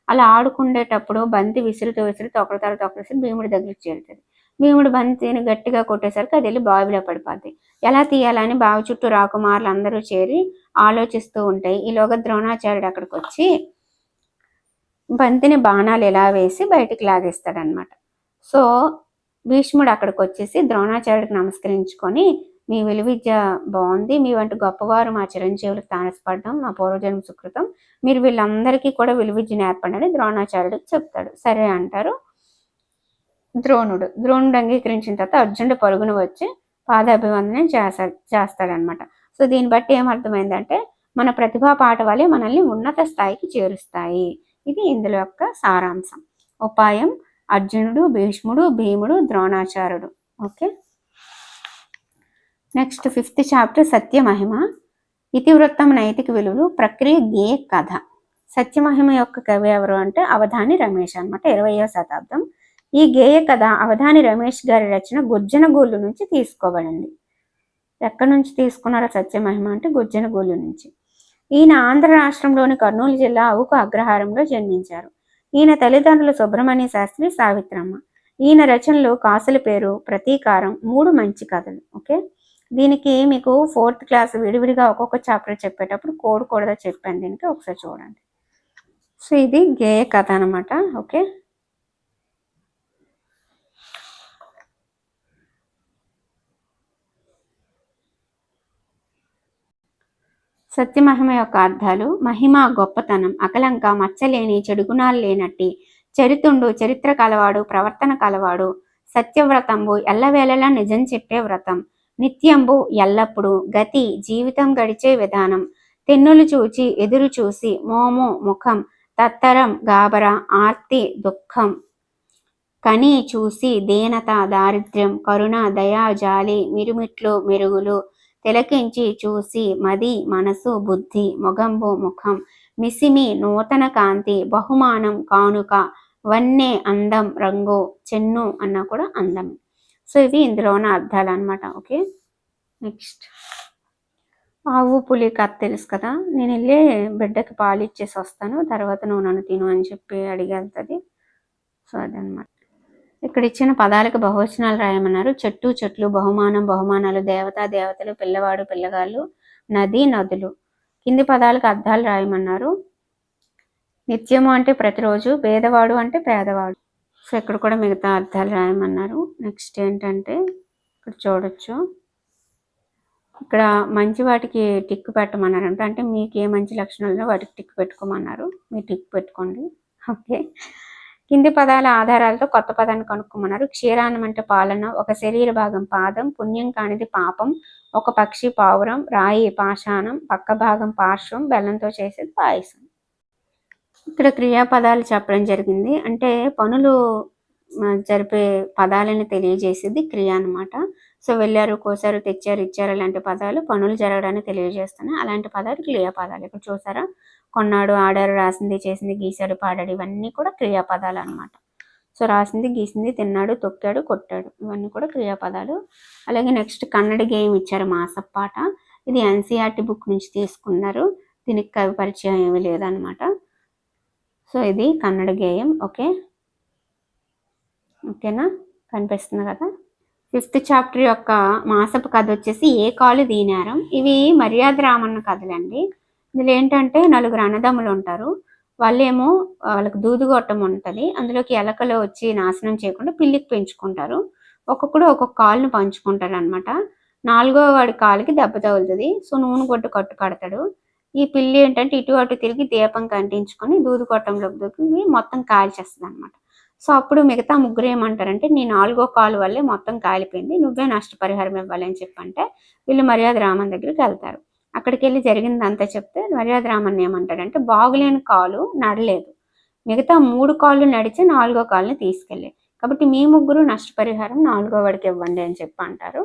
అలా ఆడుకునేటప్పుడు బంతి విసురుతూ ఒకరి తర్వాత ఒకరి భీముడి దగ్గరికి చేరుతుంది. భీముడు బంతిని గట్టిగా కొట్టేసరికి అది వెళ్ళి బావిలో పడిపోద్ది. ఎలా తీయాలని బావి చుట్టూ రాకుమారులు అందరూ చేరి ఆలోచిస్తూ ఉంటాయి. ఈలోగా ద్రోణాచార్యుడు అక్కడికి వచ్చి బంతిని బాణాలు ఎలా వేసి బయటికి లాగేస్తాడనమాట. సో భీష్ముడు అక్కడికి వచ్చేసి ద్రోణాచార్యుడికి నమస్కరించుకొని, మీ విలువిద్య బాగుంది, మీ వంటి గొప్పవారు మా చిరంజీవులకు తారసపడడం మా పూర్వజన్మ సుకృతం, మీరు వీళ్ళందరికీ కూడా విలువిద్య నేర్పండి ద్రోణాచార్యుడికి చెప్తాడు. సరే అంటారు. ద్రోణుడు అంగీకరించిన తర్వాత అర్జునుడు పరుగున వచ్చి పాదాభివందనం చేస్తాడనమాట. సో దీన్ని బట్టి ఏమర్థమైందంటే మన ప్రతిభా పాఠవాలే మనల్ని ఉన్నత స్థాయికి చేరుస్తాయి. ఇది ఇందులో యొక్క సారాంశం. ఉపాయం అర్జునుడు, భీష్ముడు, భీముడు, ద్రోణాచార్యుడు. Okay, next 5th chapter Satyamahima. ఇతివృత్తం, నైతిక విలువలు, ప్రక్రియ, గేయ కథ. సత్యమహిమ యొక్క కవి ఎవరు అంటే అవధాని రమేష్ అనమాట, 20వ శతాబ్దం. ఈ గేయ కథ అవధాని రమేష్ గారి రచన గుజ్జనగూళ్ళు నుంచి తీసుకోబడింది. ఎక్కడి నుంచి తీసుకున్నారో సత్యమహిమ అంటే గుజ్జనగూళ్ళు నుంచి. ఈయన ఆంధ్ర రాష్ట్రంలోని కర్నూలు జిల్లా అవుకు అగ్రహారంలో జన్మించారు. ఈయన తల్లిదండ్రులు సుబ్రహ్మణ్య శాస్త్రి, సావిత్రమ్మ. ఈయన రచనలు కాసుల పేరు, ప్రతీకారం, 3 మంచి కథలు. ఓకే, దీనికి మీకు 4th క్లాస్ విడివిడిగా ఒక్కొక్క చాప్టర్ చెప్పేటప్పుడు కోడ్ కూడా చెప్పాను, దీనికి ఒకసారి చూడండి. సో ఇది గేయ కథ అనమాట. ఓకే, సత్యమహిమ యొక్క అర్థాలు: మహిమ గొప్పతనం, అకలంక మచ్చలేని చెడుగుణాలు లేనట్టి, చరితుండు చరిత్ర కలవాడు, ప్రవర్తన కలవాడు, సత్యవ్రతంబు ఎల్లవేళలా నిజం చెప్పే వ్రతం, నిత్యంబు ఎల్లప్పుడు, గతి జీవితం గడిచే విధానం, తెన్నులు చూచి ఎదురు చూసి, మోము ముఖం, తత్తరం గాబర, ఆర్తి దుఃఖం, కని చూసి దీనత దారిద్ర్యం, కరుణ దయా జాలి, మిరుమిట్లు మెరుగులు, తిలకించి చూసి మది మనసు బుద్ధి, మొగంబు ముఖం, మిసిమి నూతన కాంతి, బహుమానం కానుక, వన్నె అందం రంగు, చెన్ను అన్నా కూడా అందం. సో ఇవి ఇందులో ఉన్న అర్థాలు అనమాట. ఓకే, నెక్స్ట్ ఆవు పులి కథ తెలుసు కదా. నేను వెళ్ళి బిడ్డకి పాలు ఇచ్చేసి వస్తాను, తర్వాత నువ్వు నన్ను తిను అని చెప్పి అడిగేస్తుంది. సో అదనమాట. ఇక్కడ ఇచ్చిన పదాలకు బహువచనాలు రాయమన్నారు. చెట్టు చెట్లు, బహుమానం బహుమానాలు, దేవత దేవతలు, పిల్లవాడు పిల్లగాళ్ళు, నది నదులు. కింది పదాలకు అర్థాలు రాయమన్నారు. నిత్యము అంటే ప్రతిరోజు, పేదవాడు అంటే పేదవాడు. సో ఇక్కడ కూడా మిగతా అర్థాలు రాయమన్నారు. నెక్స్ట్ ఏంటంటే ఇక్కడ చూడొచ్చు, ఇక్కడ మంచి వాటికి టిక్ పెట్టమన్నారు. అంటే మీకు ఏ మంచి లక్షణాలు వాటికి టిక్ పెట్టుకోమన్నారు, మీరు టిక్ పెట్టుకోండి. ఓకే, కింది పదాల ఆధారాలతో కొత్త పదాన్ని కనుక్కోమన్నారు. క్షీరాన్నం అంటే పాలన, ఒక శరీర భాగం పాదం, పుణ్యం కానిది పాపం, ఒక పక్షి పావురం, రాయి పాషాణం, పక్క భాగం పార్శ్వం, బెల్లంతో చేసేది పాయసం. ఇక్కడ క్రియాపదాలు చెప్పడం జరిగింది. అంటే పనులు జరిపే పదాలను తెలియజేసేది క్రియ అనమాట. సో వెళ్ళారు, కోసారు, తెచ్చారు, ఇచ్చారు అలాంటి పదాలు పనులు జరగడాన్ని తెలియజేస్తున్నాయి. అలాంటి పదాలు క్రియాపదాలు. ఇక్కడ చూసారా, కొన్నాడు, ఆడారు, రాసింది, చేసింది, గీశాడు, పాడాడు, ఇవన్నీ కూడా క్రియాపదాలు అనమాట. సో రాసింది, గీసింది, తిన్నాడు, తొక్కాడు, కొట్టాడు, ఇవన్నీ కూడా క్రియాపదాలు. అలాగే నెక్స్ట్ కన్నడ గేయం ఇచ్చారు, మాసపాట. ఇది ఎన్సీఆర్టీ బుక్ నుంచి తీసుకున్నారు, దీనికి కవి పరిచయం ఏమీ లేదనమాట. సో ఇది కన్నడ గేయం. ఓకేనా, కనిపిస్తుంది కదా. 5th చాప్టర్ యొక్క మాసపు కథ వచ్చేసి ఏ కాలు దీనారం. ఇవి మర్యాద రామన్న కథలండి. ఇందులో ఏంటంటే 4 అన్నదమ్ములు ఉంటారు. వాళ్ళేమో వాళ్ళకి దూదుగొట్టం ఉంటుంది, అందులోకి ఎలకలు వచ్చి నాశనం చేయకుండా పిల్లికి పెంచుకుంటారు. ఒక్కొక్కడు ఒక్కొక్క కాలుని పంచుకుంటారు అనమాట. 4వ వాడి కాలుకి దెబ్బ తగులుతుంది. సో నూనె గొడ్డు కట్టు కడతాడు. ఈ పిల్లి ఏంటంటే ఇటు అటు తిరిగి దీపం కంటించుకొని దూదుగొట్టంలోకి దూకి మొత్తం కాల్చేస్తుంది అనమాట. సో అప్పుడు మిగతా ముగ్గురు ఏమంటారంటే, నీ 4వ కాలు వల్లే మొత్తం కాలిపోయింది, నువ్వే నష్టపరిహారం ఇవ్వాలి అని చెప్పంటే వీళ్ళు మర్యాద రామన్ దగ్గరికి వెళ్తారు. అక్కడికి వెళ్ళి జరిగిందంతా చెప్తే మర్యాద రామన్ ఏమంటాడంటే, బాగులేని కాలు నడలేదు, మిగతా 3 కాళ్ళు నడిచి 4వ కాలుని తీసుకెళ్ళి, కాబట్టి మీ ముగ్గురు నష్టపరిహారం 4వ వాడికి ఇవ్వండి అని చెప్పి అంటారు.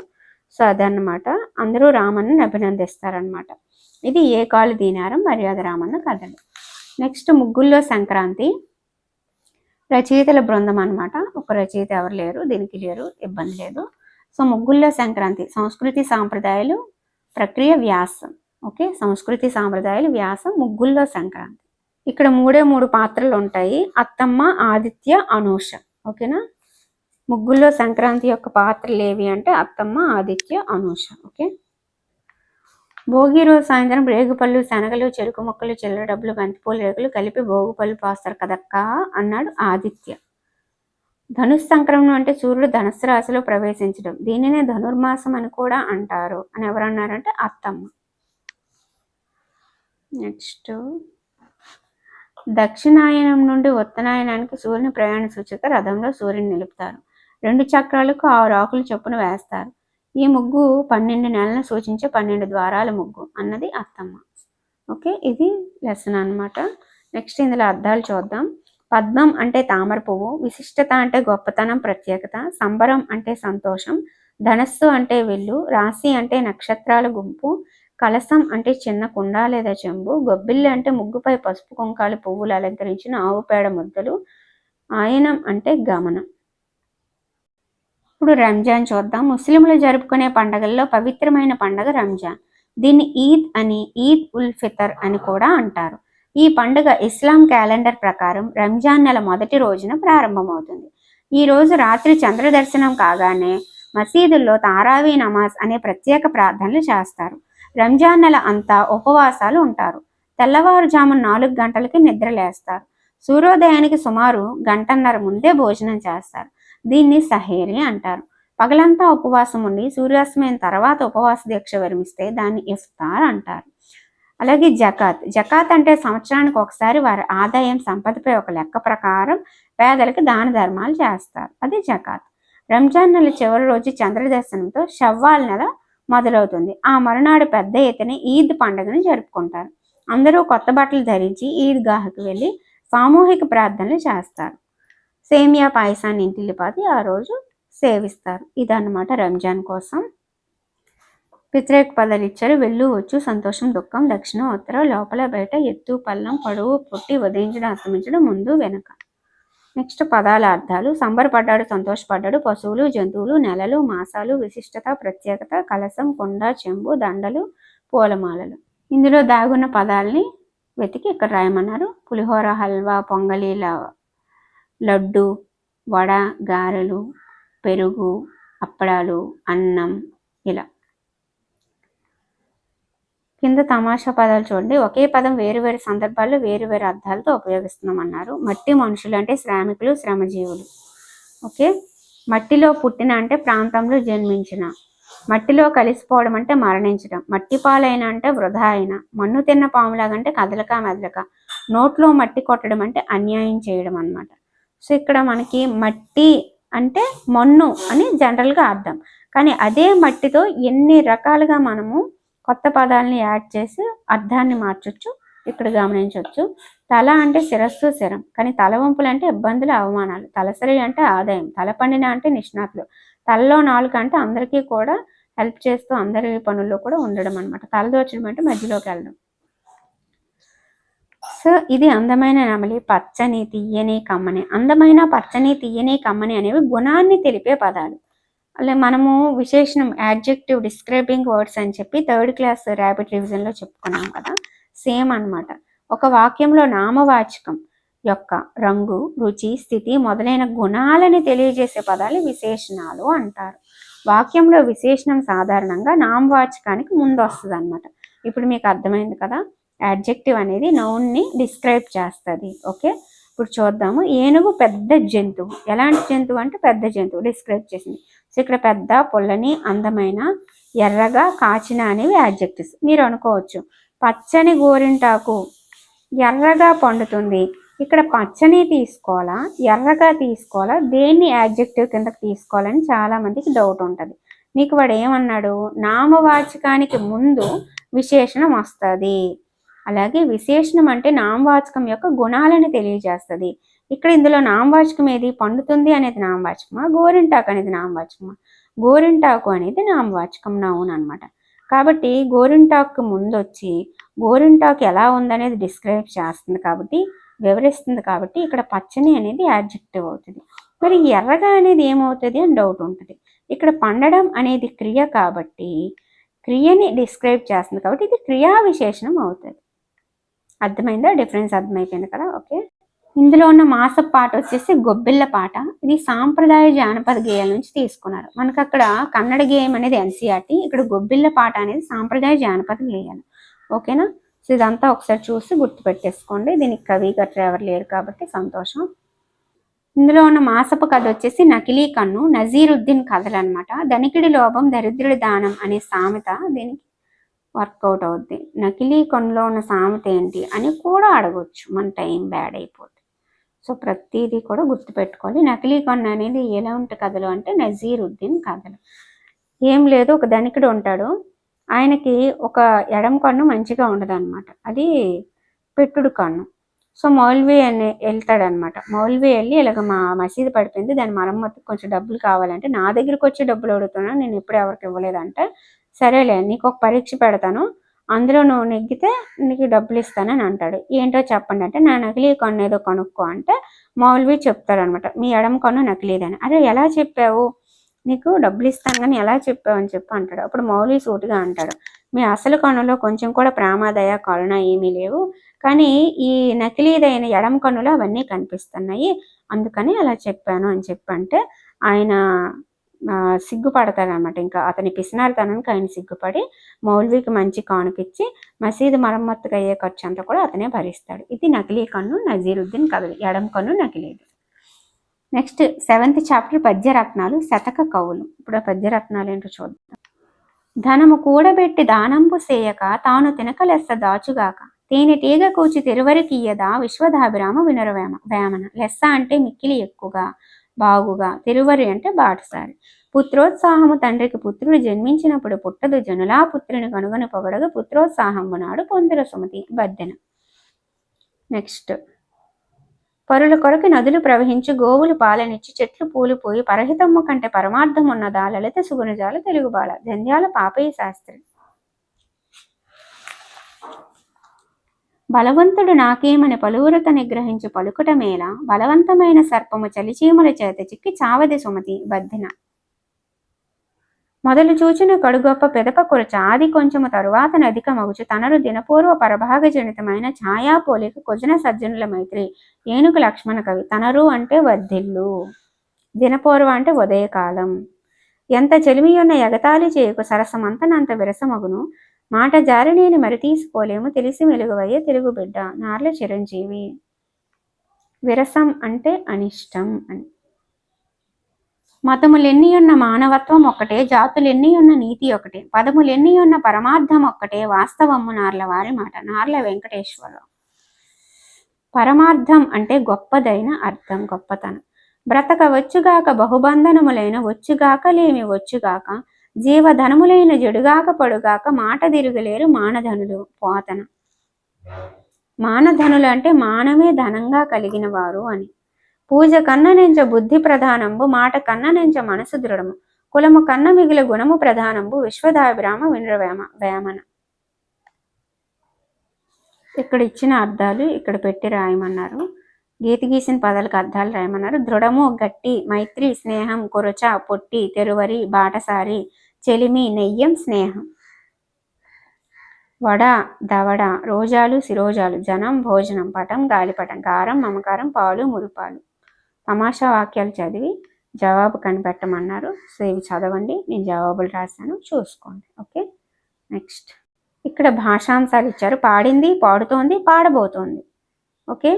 సో అదన్నమాట. అందరూ రామన్నని అభినందిస్తారనమాట. ఇది ఏ కాలు దీనారం మర్యాద రామన్న కథలు. నెక్స్ట్ ముగ్గుల్లో సంక్రాంతి. రచయితల బృందం అనమాట. ఒక రచయిత ఎవరు లేరు, దీనికి లేరు, ఇబ్బంది లేదు. సో ముగ్గుల్లో సంక్రాంతి సంస్కృతి సాంప్రదాయాలు ప్రక్రియ వ్యాసం. ఓకే, సంస్కృతి సాంప్రదాయాలు వ్యాసం ముగ్గుల్లో సంక్రాంతి. ఇక్కడ మూడు పాత్రలు ఉంటాయి, అత్తమ్మ, ఆదిత్య, అనూష. ఓకేనా. ముగ్గుల్లో సంక్రాంతి యొక్క పాత్రలు ఏవి అంటే అత్తమ్మ, ఆదిత్య, అనూష. ఓకే. భోగి రోజు సాయంత్రం రేగుపళ్ళు, శనగలు, చెరుకు మొక్కలు, చిల్లర డబ్బులు, బంతిపూలు రేగులు కలిపి భోగిపళ్ళు పోస్తారు కదక్క అన్నాడు ఆదిత్య. ధనుస్ సంక్రమణం అంటే సూర్యుడు ధనుస్సు రాశిలో ప్రవేశించడం, దీనినే ధనుర్మాసం అని కూడా అంటారు అని ఎవరన్నారంటే అత్తమ్మ. నెక్స్ట్ దక్షిణాయనం నుండి ఉత్తరాయణానికి సూర్యుని ప్రయాణ సూచిక రథంలో సూర్యుని నిలుపుతారు. 2 చక్రాలకు 6 ఆకులు చొప్పున వేస్తారు. ఈ ముగ్గు 12 నెలలను సూచించే 12 ద్వారాల ముగ్గు అన్నది అత్తమ్మ. ఓకే, ఇది లెసన్ అనమాట. నెక్స్ట్ ఇందులో అర్థాలు చూద్దాం. పద్మం అంటే తామర పువ్వు, విశిష్టత అంటే గొప్పతనం, ప్రత్యేకత, సంబరం అంటే సంతోషం, ధనస్సు అంటే వెళ్ళు, రాశి అంటే నక్షత్రాల గుంపు, కలసం అంటే చిన్న కుండ లేదా చెంబు, గొబ్బిల్లి అంటే ముగ్గుపై పసుపు కుంకాలు పువ్వులు అలంకరించిన ఆవు పేడ ముద్దలు, ఆయనం అంటే గమనం. ఇప్పుడు రంజాన్ చూద్దాం. ముస్లింలు జరుపుకునే పండుగల్లో పవిత్రమైన పండుగ రంజాన్. దీన్ని ఈద్ అని, ఈద్ ఉల్ ఫితర్ అని కూడా అంటారు. ఈ పండుగ ఇస్లాం క్యాలెండర్ ప్రకారం రంజాన్ నెల మొదటి రోజున ప్రారంభమవుతుంది. ఈ రోజు రాత్రి చంద్ర దర్శనం కాగానే మసీదుల్లో తారావీ నమాజ్ అనే ప్రత్యేక ప్రార్థనలు చేస్తారు. రంజాన్ నెల అంతా ఉపవాసాలు ఉంటారు. తెల్లవారుజామున 4 గంటలకి నిద్రలేస్తారు. సూర్యోదయానికి సుమారు గంటన్నర ముందే భోజనం చేస్తారు. దీన్ని సహేరి అంటారు. పగలంతా ఉపవాసం ఉండి సూర్యాస్తమయం తర్వాత ఉపవాస దీక్ష విరమిస్తే దాన్ని ఇఫ్తార్ అంటారు. అలాగే జకాత్ అంటే సంవత్సరానికి ఒకసారి వారి ఆదాయం సంపదపై ఒక లెక్క ప్రకారం పేదలకు దాన ధర్మాలు చేస్తారు. అది జకాత్. రంజాన్ నెల చివరి రోజు చంద్ర దర్శనంతో షవ్వాల్ నెల మొదలవుతుంది. ఆ మరునాడు పెద్ద ఎత్తున ఈద్ పండుగను జరుపుకుంటారు. అందరూ కొత్త బట్టలు ధరించి ఈద్గాహకు వెళ్ళి సామూహిక ప్రార్థనలు చేస్తారు. సేమియా పాయసాన్ని ఇంటిల్లిపాతి ఆ రోజు సేవిస్తారు. ఇదన్నమాట రంజాన్ కోసం. వ్యతిరేక పదాలు ఇచ్చారు. వెళ్ళు, వచ్చు, సంతోషం, దుఃఖం, దక్షిణం, ఉత్తరం, లోపల, బయట, ఎత్తు, పల్లం, పొడవు, పుట్టి, ఉదయించడం, అస్తమించడం, ముందు, వెనుక. నెక్స్ట్ పదాల అర్థాలు. సంబరపడ్డాడు, సంతోషపడ్డాడు, పశువులు, జంతువులు, నెలలు, మాసాలు, విశిష్టత, ప్రత్యేకత, కలసం, కుండ, చెంబు, దండలు, పూలమాలలు. ఇందులో దాగున్న పదాలని వెతికి ఇక్కడ రాయమన్నారు. పులిహోర, హల్వా, పొంగలి, లడ్డు, వడ, గారెలు, పెరుగు, అప్పడాలు, అన్నం, ఇలా. కింద తమాషా పదాలు చూడండి. ఒకే పదం వేరు సందర్భాల్లో వేరు అర్థాలతో ఉపయోగిస్తున్నామన్నారు. మట్టి మనుషులు అంటే శ్రామికులు, శ్రమజీవులు. ఓకే. మట్టిలో పుట్టిన అంటే ప్రాంతంలో జన్మించిన. మట్టిలో కలిసిపోవడం అంటే మరణించడం. మట్టి పాలైన అంటే వృధా అయిన. మన్ను తిన్న పాములాగంటే కదలక మెదలక. నోట్లో మట్టి కొట్టడం అంటే అన్యాయం చేయడం అన్నమాట. సో ఇక్కడ మనకి మట్టి అంటే మన్ను అని జనరల్గా అర్థం. కానీ అదే మట్టితో ఎన్ని రకాలుగా మనము కొత్త పదాలని యాడ్ చేసి అర్థాన్ని మార్చొచ్చు. ఇక్కడ గమనించవచ్చు. తల అంటే శిరస్సు, శరం. కానీ తలవంపులు అంటే ఇబ్బందులు, అవమానాలు. తలసరి అంటే ఆదాయం. తలపండిన అంటే నిష్ణాతులు. తలలో నాలుక అంటే అందరికీ కూడా హెల్ప్ చేస్తూ అందరి పనుల్లో కూడా ఉండడం అనమాట. తలదోచడం అంటే మధ్యలోకి వెళ్ళడం. సో ఇది అందమైన నెమలి, పచ్చని, తీయని, కమ్మని. అందమైన, పచ్చని, తీయని, కమ్మని అనేవి గుణాన్ని తెలిపే పదాలు. అలా మనము విశేషణం, యాడ్జెక్టివ్, డిస్క్రైబింగ్ వర్డ్స్ అని చెప్పి 3rd క్లాస్ ర్యాపిడ్ రివిజన్లో చెప్పుకున్నాం కదా. సేమ్ అనమాట. ఒక వాక్యంలో నామవాచకం యొక్క రంగు, రుచి, స్థితి మొదలైన గుణాలని తెలియజేసే పదాలు విశేషణాలు అంటారు. వాక్యంలో విశేషణం సాధారణంగా నామవాచకానికి ముందు వస్తుంది అనమాట. ఇప్పుడు మీకు అర్థమైంది కదా. యాడ్జెక్టివ్ అనేది నౌన్ని డిస్క్రైబ్ చేస్తుంది. ఓకే. ఇప్పుడు చూద్దాము. ఏనుగు పెద్ద జంతువు. ఎలాంటి జంతువు అంటే పెద్ద జంతువు డిస్క్రైబ్ చేసింది. సో ఇక్కడ పెద్ద, పొల్లని, అందమైన, ఎర్రగా, కాచిన అనేవి యాడ్జెక్టివ్స్. మీరు అనుకోవచ్చు పచ్చని గోరింటాకు ఎర్రగా పండుతుంది. ఇక్కడ పచ్చని తీసుకోవాలా, ఎర్రగా తీసుకోవాలా, దేన్ని యాడ్జెక్టివ్ కిందకి తీసుకోవాలని చాలా మందికి డౌట్ ఉంటుంది. మీకు వాడు ఏమన్నాడు, నామవాచకానికి ముందు విశేషణం వస్తుంది. అలాగే విశేషణం అంటే నామవాచకం యొక్క గుణాలను తెలియజేస్తుంది. ఇక్కడ ఇందులో నామవాచకం ఏది, పండుతుంది అనేది నామవాచకమా, గోరింటాకు అనేది నామవాచకమా? గోరింటాకు అనేది నామవాచకం నౌన్ అనమాట. కాబట్టి గోరింటాకు ముందు వచ్చి గోరింటాకు ఎలా ఉందనేది డిస్క్రైబ్ చేస్తుంది కాబట్టి, వివరిస్తుంది కాబట్టి ఇక్కడ పచ్చని అనేది యాడ్జెక్టివ్ అవుతుంది. మరి ఎర్రగా అనేది ఏమవుతుంది అని డౌట్ ఉంటుంది. ఇక్కడ పండడం అనేది క్రియ కాబట్టి క్రియని డిస్క్రైబ్ చేస్తుంది కాబట్టి ఇది క్రియా విశేషణం అవుతుంది. అర్థమైందా? డిఫరెన్స్ అర్థమైపోయింది కదా? ఓకే. ఇందులో ఉన్న మాసపు పాట వచ్చేసి గొబ్బిళ్ళ పాట. ఇది సాంప్రదాయ జానపద గేయాల నుంచి తీసుకున్నారు. మనకు అక్కడ కన్నడ గేయం అనేది ఎన్సీఆర్టీ, ఇక్కడ గొబ్బిళ్ళ పాట అనేది సాంప్రదాయ జానపద గేయాలు. ఓకేనా? సో ఇదంతా ఒకసారి చూసి గుర్తుపెట్టేసుకోండి. దీనికి కవి గట్రా ఎవరు లేరు కాబట్టి సంతోషం. ఇందులో ఉన్న మాసపు కథ వచ్చేసి నకిలీ కన్ను, నజీరుద్దీన్ కథలు అనమాట. ధనికుడి లోభం దరిద్రుడి దానం అనే సామెత దీనికి వర్కౌట్ అవుద్ది. నకిలీ కన్నులో ఉన్న సామెత ఏంటి అని కూడా అడగొచ్చు, మన టైం బ్యాడ్ అయిపోతుంది. సో ప్రతిదీ కూడా గుర్తుపెట్టుకోవాలి. నకిలీ కన్ను అనేది ఎలాంటి కథలు అంటే నజీరుద్దీన్ కథలు. ఏం లేదు, ఒక ధనికుడు ఉంటాడు, ఆయనకి ఒక ఎడమ కన్ను మంచిగా ఉండదు అనమాట, అది పెట్టుడు కన్ను. సో మౌల్వీ అని వెళ్తాడనమాట. మౌల్వీ వెళ్ళి ఇలాగ మా మసీదు పడిపోయింది, దాని మరమ్మతుకు కొంచెం డబ్బులు కావాలంటే, నా దగ్గరికి వచ్చి డబ్బులు అడుగుతున్నా, నేను ఎప్పుడు ఎవరికి ఇవ్వలేదంటే, సరేలే నీకు ఒక పరీక్ష పెడతాను, అందులో నువ్వు నెగ్గితే నీకు డబ్బులు ఇస్తానని అంటాడు. ఏంటో చెప్పండి అంటే, నా నకిలీ కన్ను ఏదో కనుక్కో అంటే మౌల్వీ చెప్తాడనమాట, మీ ఎడమ కన్ను నకిలీదని. అదే ఎలా చెప్పావు, నీకు డబ్బులు ఇస్తాను కానీ ఎలా చెప్పావు అని చెప్పి అంటాడు. అప్పుడు మౌల్వీ సూటిగా అంటాడు, మీ అసలు కన్నులో కొంచెం కూడా ప్రేమాదయ కరుణ ఏమీ లేవు, కానీ ఈ నకిలీదైన ఎడమ కన్నులో అవన్నీ కనిపిస్తున్నాయి, అందుకని అలా చెప్పాను అని చెప్పంటే ఆయన సిగ్గుపడతాడనమాట. ఇంకా అతని పిసినారితనానికి ఆయన సిగ్గుపడి మౌల్వీకి మంచి కానుకిచ్చి మసీదు మరమ్మతుకు అయ్యే ఖర్చు అంతా కూడా అతనే భరిస్తాడు. ఇది నకిలీ కన్ను, నజీరుద్దీన్ కథలు. ఎడమ కన్ను నకిలీది. నెక్స్ట్ 7th చాప్టర్ పద్యరత్నాలు, శతక కవులు. ఇప్పుడు ఆ పద్యరత్నాలు ఏంటో చూద్దాం. ధనము కూడబెట్టి దానంబు సేయక తాను తినకలెస్స దాచుగాక, తేనెటీగ కూచి తిరువరికియ్యదా విశ్వదాభిరామ వేమన. లెస్స అంటే మిక్కిలి ఎక్కువగా, బాగుగా. తిరువరి అంటే బాటసారి. పుత్రోత్సాహము తండ్రికి పుత్రుడు జన్మించినప్పుడు పుట్టదు, జనులా పుత్రుని కనుగొని పొగడగా పుత్రోత్సాహము నాడు పొందిర సుమతి బద్దెన. నెక్స్ట్, పరుల కొరకు నదులు ప్రవహించి గోవులు పాలనిచ్చి చెట్లు పూలు పోయి పరహితమ్ము కంటే పరమార్థమున్నదా లలిత సుగుణజాల తెలుగుబాల. జంధ్యాల పాపయ్య శాస్త్రి. బలవంతుడు నాకేమని పలువురత నిగ్రహించి పలుకుట మేల, బలవంతమైన సర్పము చలిచీముల చేత చిక్కి చావది సుమతి బద్దెన. మొదలు చూచిన కడుగొప్ప పెదప కొరచ ఆది కొంచెము తరువాత నదిక మగుచు తనరు దినపూర్వ పరభాగ జనితమైన ఛాయా పోలిక కొజన సజ్జనుల మైత్రి. ఏనుగు లక్ష్మణ కవి. తనరు అంటే వర్ధిల్లు, దినపూర్వ అంటే ఉదయకాలం. ఎంత చెలిమియున్న ఎగతాళి చేయకు సరసమంతనంత విరసమగును, మాట జారినేని మరి తీసుకోలేము తెలిసి మెలుగువయ్యే తెలుగు బిడ్డ. నార్ల చిరంజీవి. విరసం అంటే అనిష్టం అని. మతములెన్నియున్న మానవత్వం ఒక్కటే, జాతులెన్నియున్న నీతి ఒకటే, పదములెన్నియున్న పరమార్థం ఒక్కటే, వాస్తవము నార్ల వారి మాట. నార్ల వెంకటేశ్వరరావు. పరమార్థం అంటే గొప్పదైన అర్థం, గొప్పతనం. బ్రతక వచ్చుగాక బహుబంధనములైన వచ్చుగాక లేమి వచ్చుగాక, జీవధనములైన జడుగాక పడుగాక, మాట తిరుగులేరు మానధనులు పోతన. మానధనులు అంటే మానమే ధనంగా కలిగిన వారు అని. పూజ కన్న నెంచ బుద్ధి ప్రధానంబు, మాట కన్న నెంచ మనసు దృఢము, కులము కన్న మిగిల గుణము ప్రధానంబు, విశ్వదాభిరామ వేమన. ఇక్కడ ఇచ్చిన అర్థాలు ఇక్కడ పెట్టి రాయమన్నారు. గీత గీసిన పదాలకు అర్థాలు రాయమన్నారు. దృఢము గట్టి, మైత్రి స్నేహం, కొరచ పొట్టి, తెరువరి బాటసారి, చెలిమి నెయ్యం స్నేహం, వడ దవడ, రోజాలు శిరోజాలు, జనం భోజనం, పటం గాలిపటం, గారం మమకారం, పాలు మురుపాలు. తమాషా వాక్యాలు చదివి జవాబు కనిపెట్టమన్నారు. సో ఇవి చదవండి, నేను జవాబులు రాశాను, చూసుకోండి. ఓకే. నెక్స్ట్, ఇక్కడ భాషాంశాలు ఇచ్చారు. పాడింది, పాడుతోంది, పాడబోతోంది. ఓకే.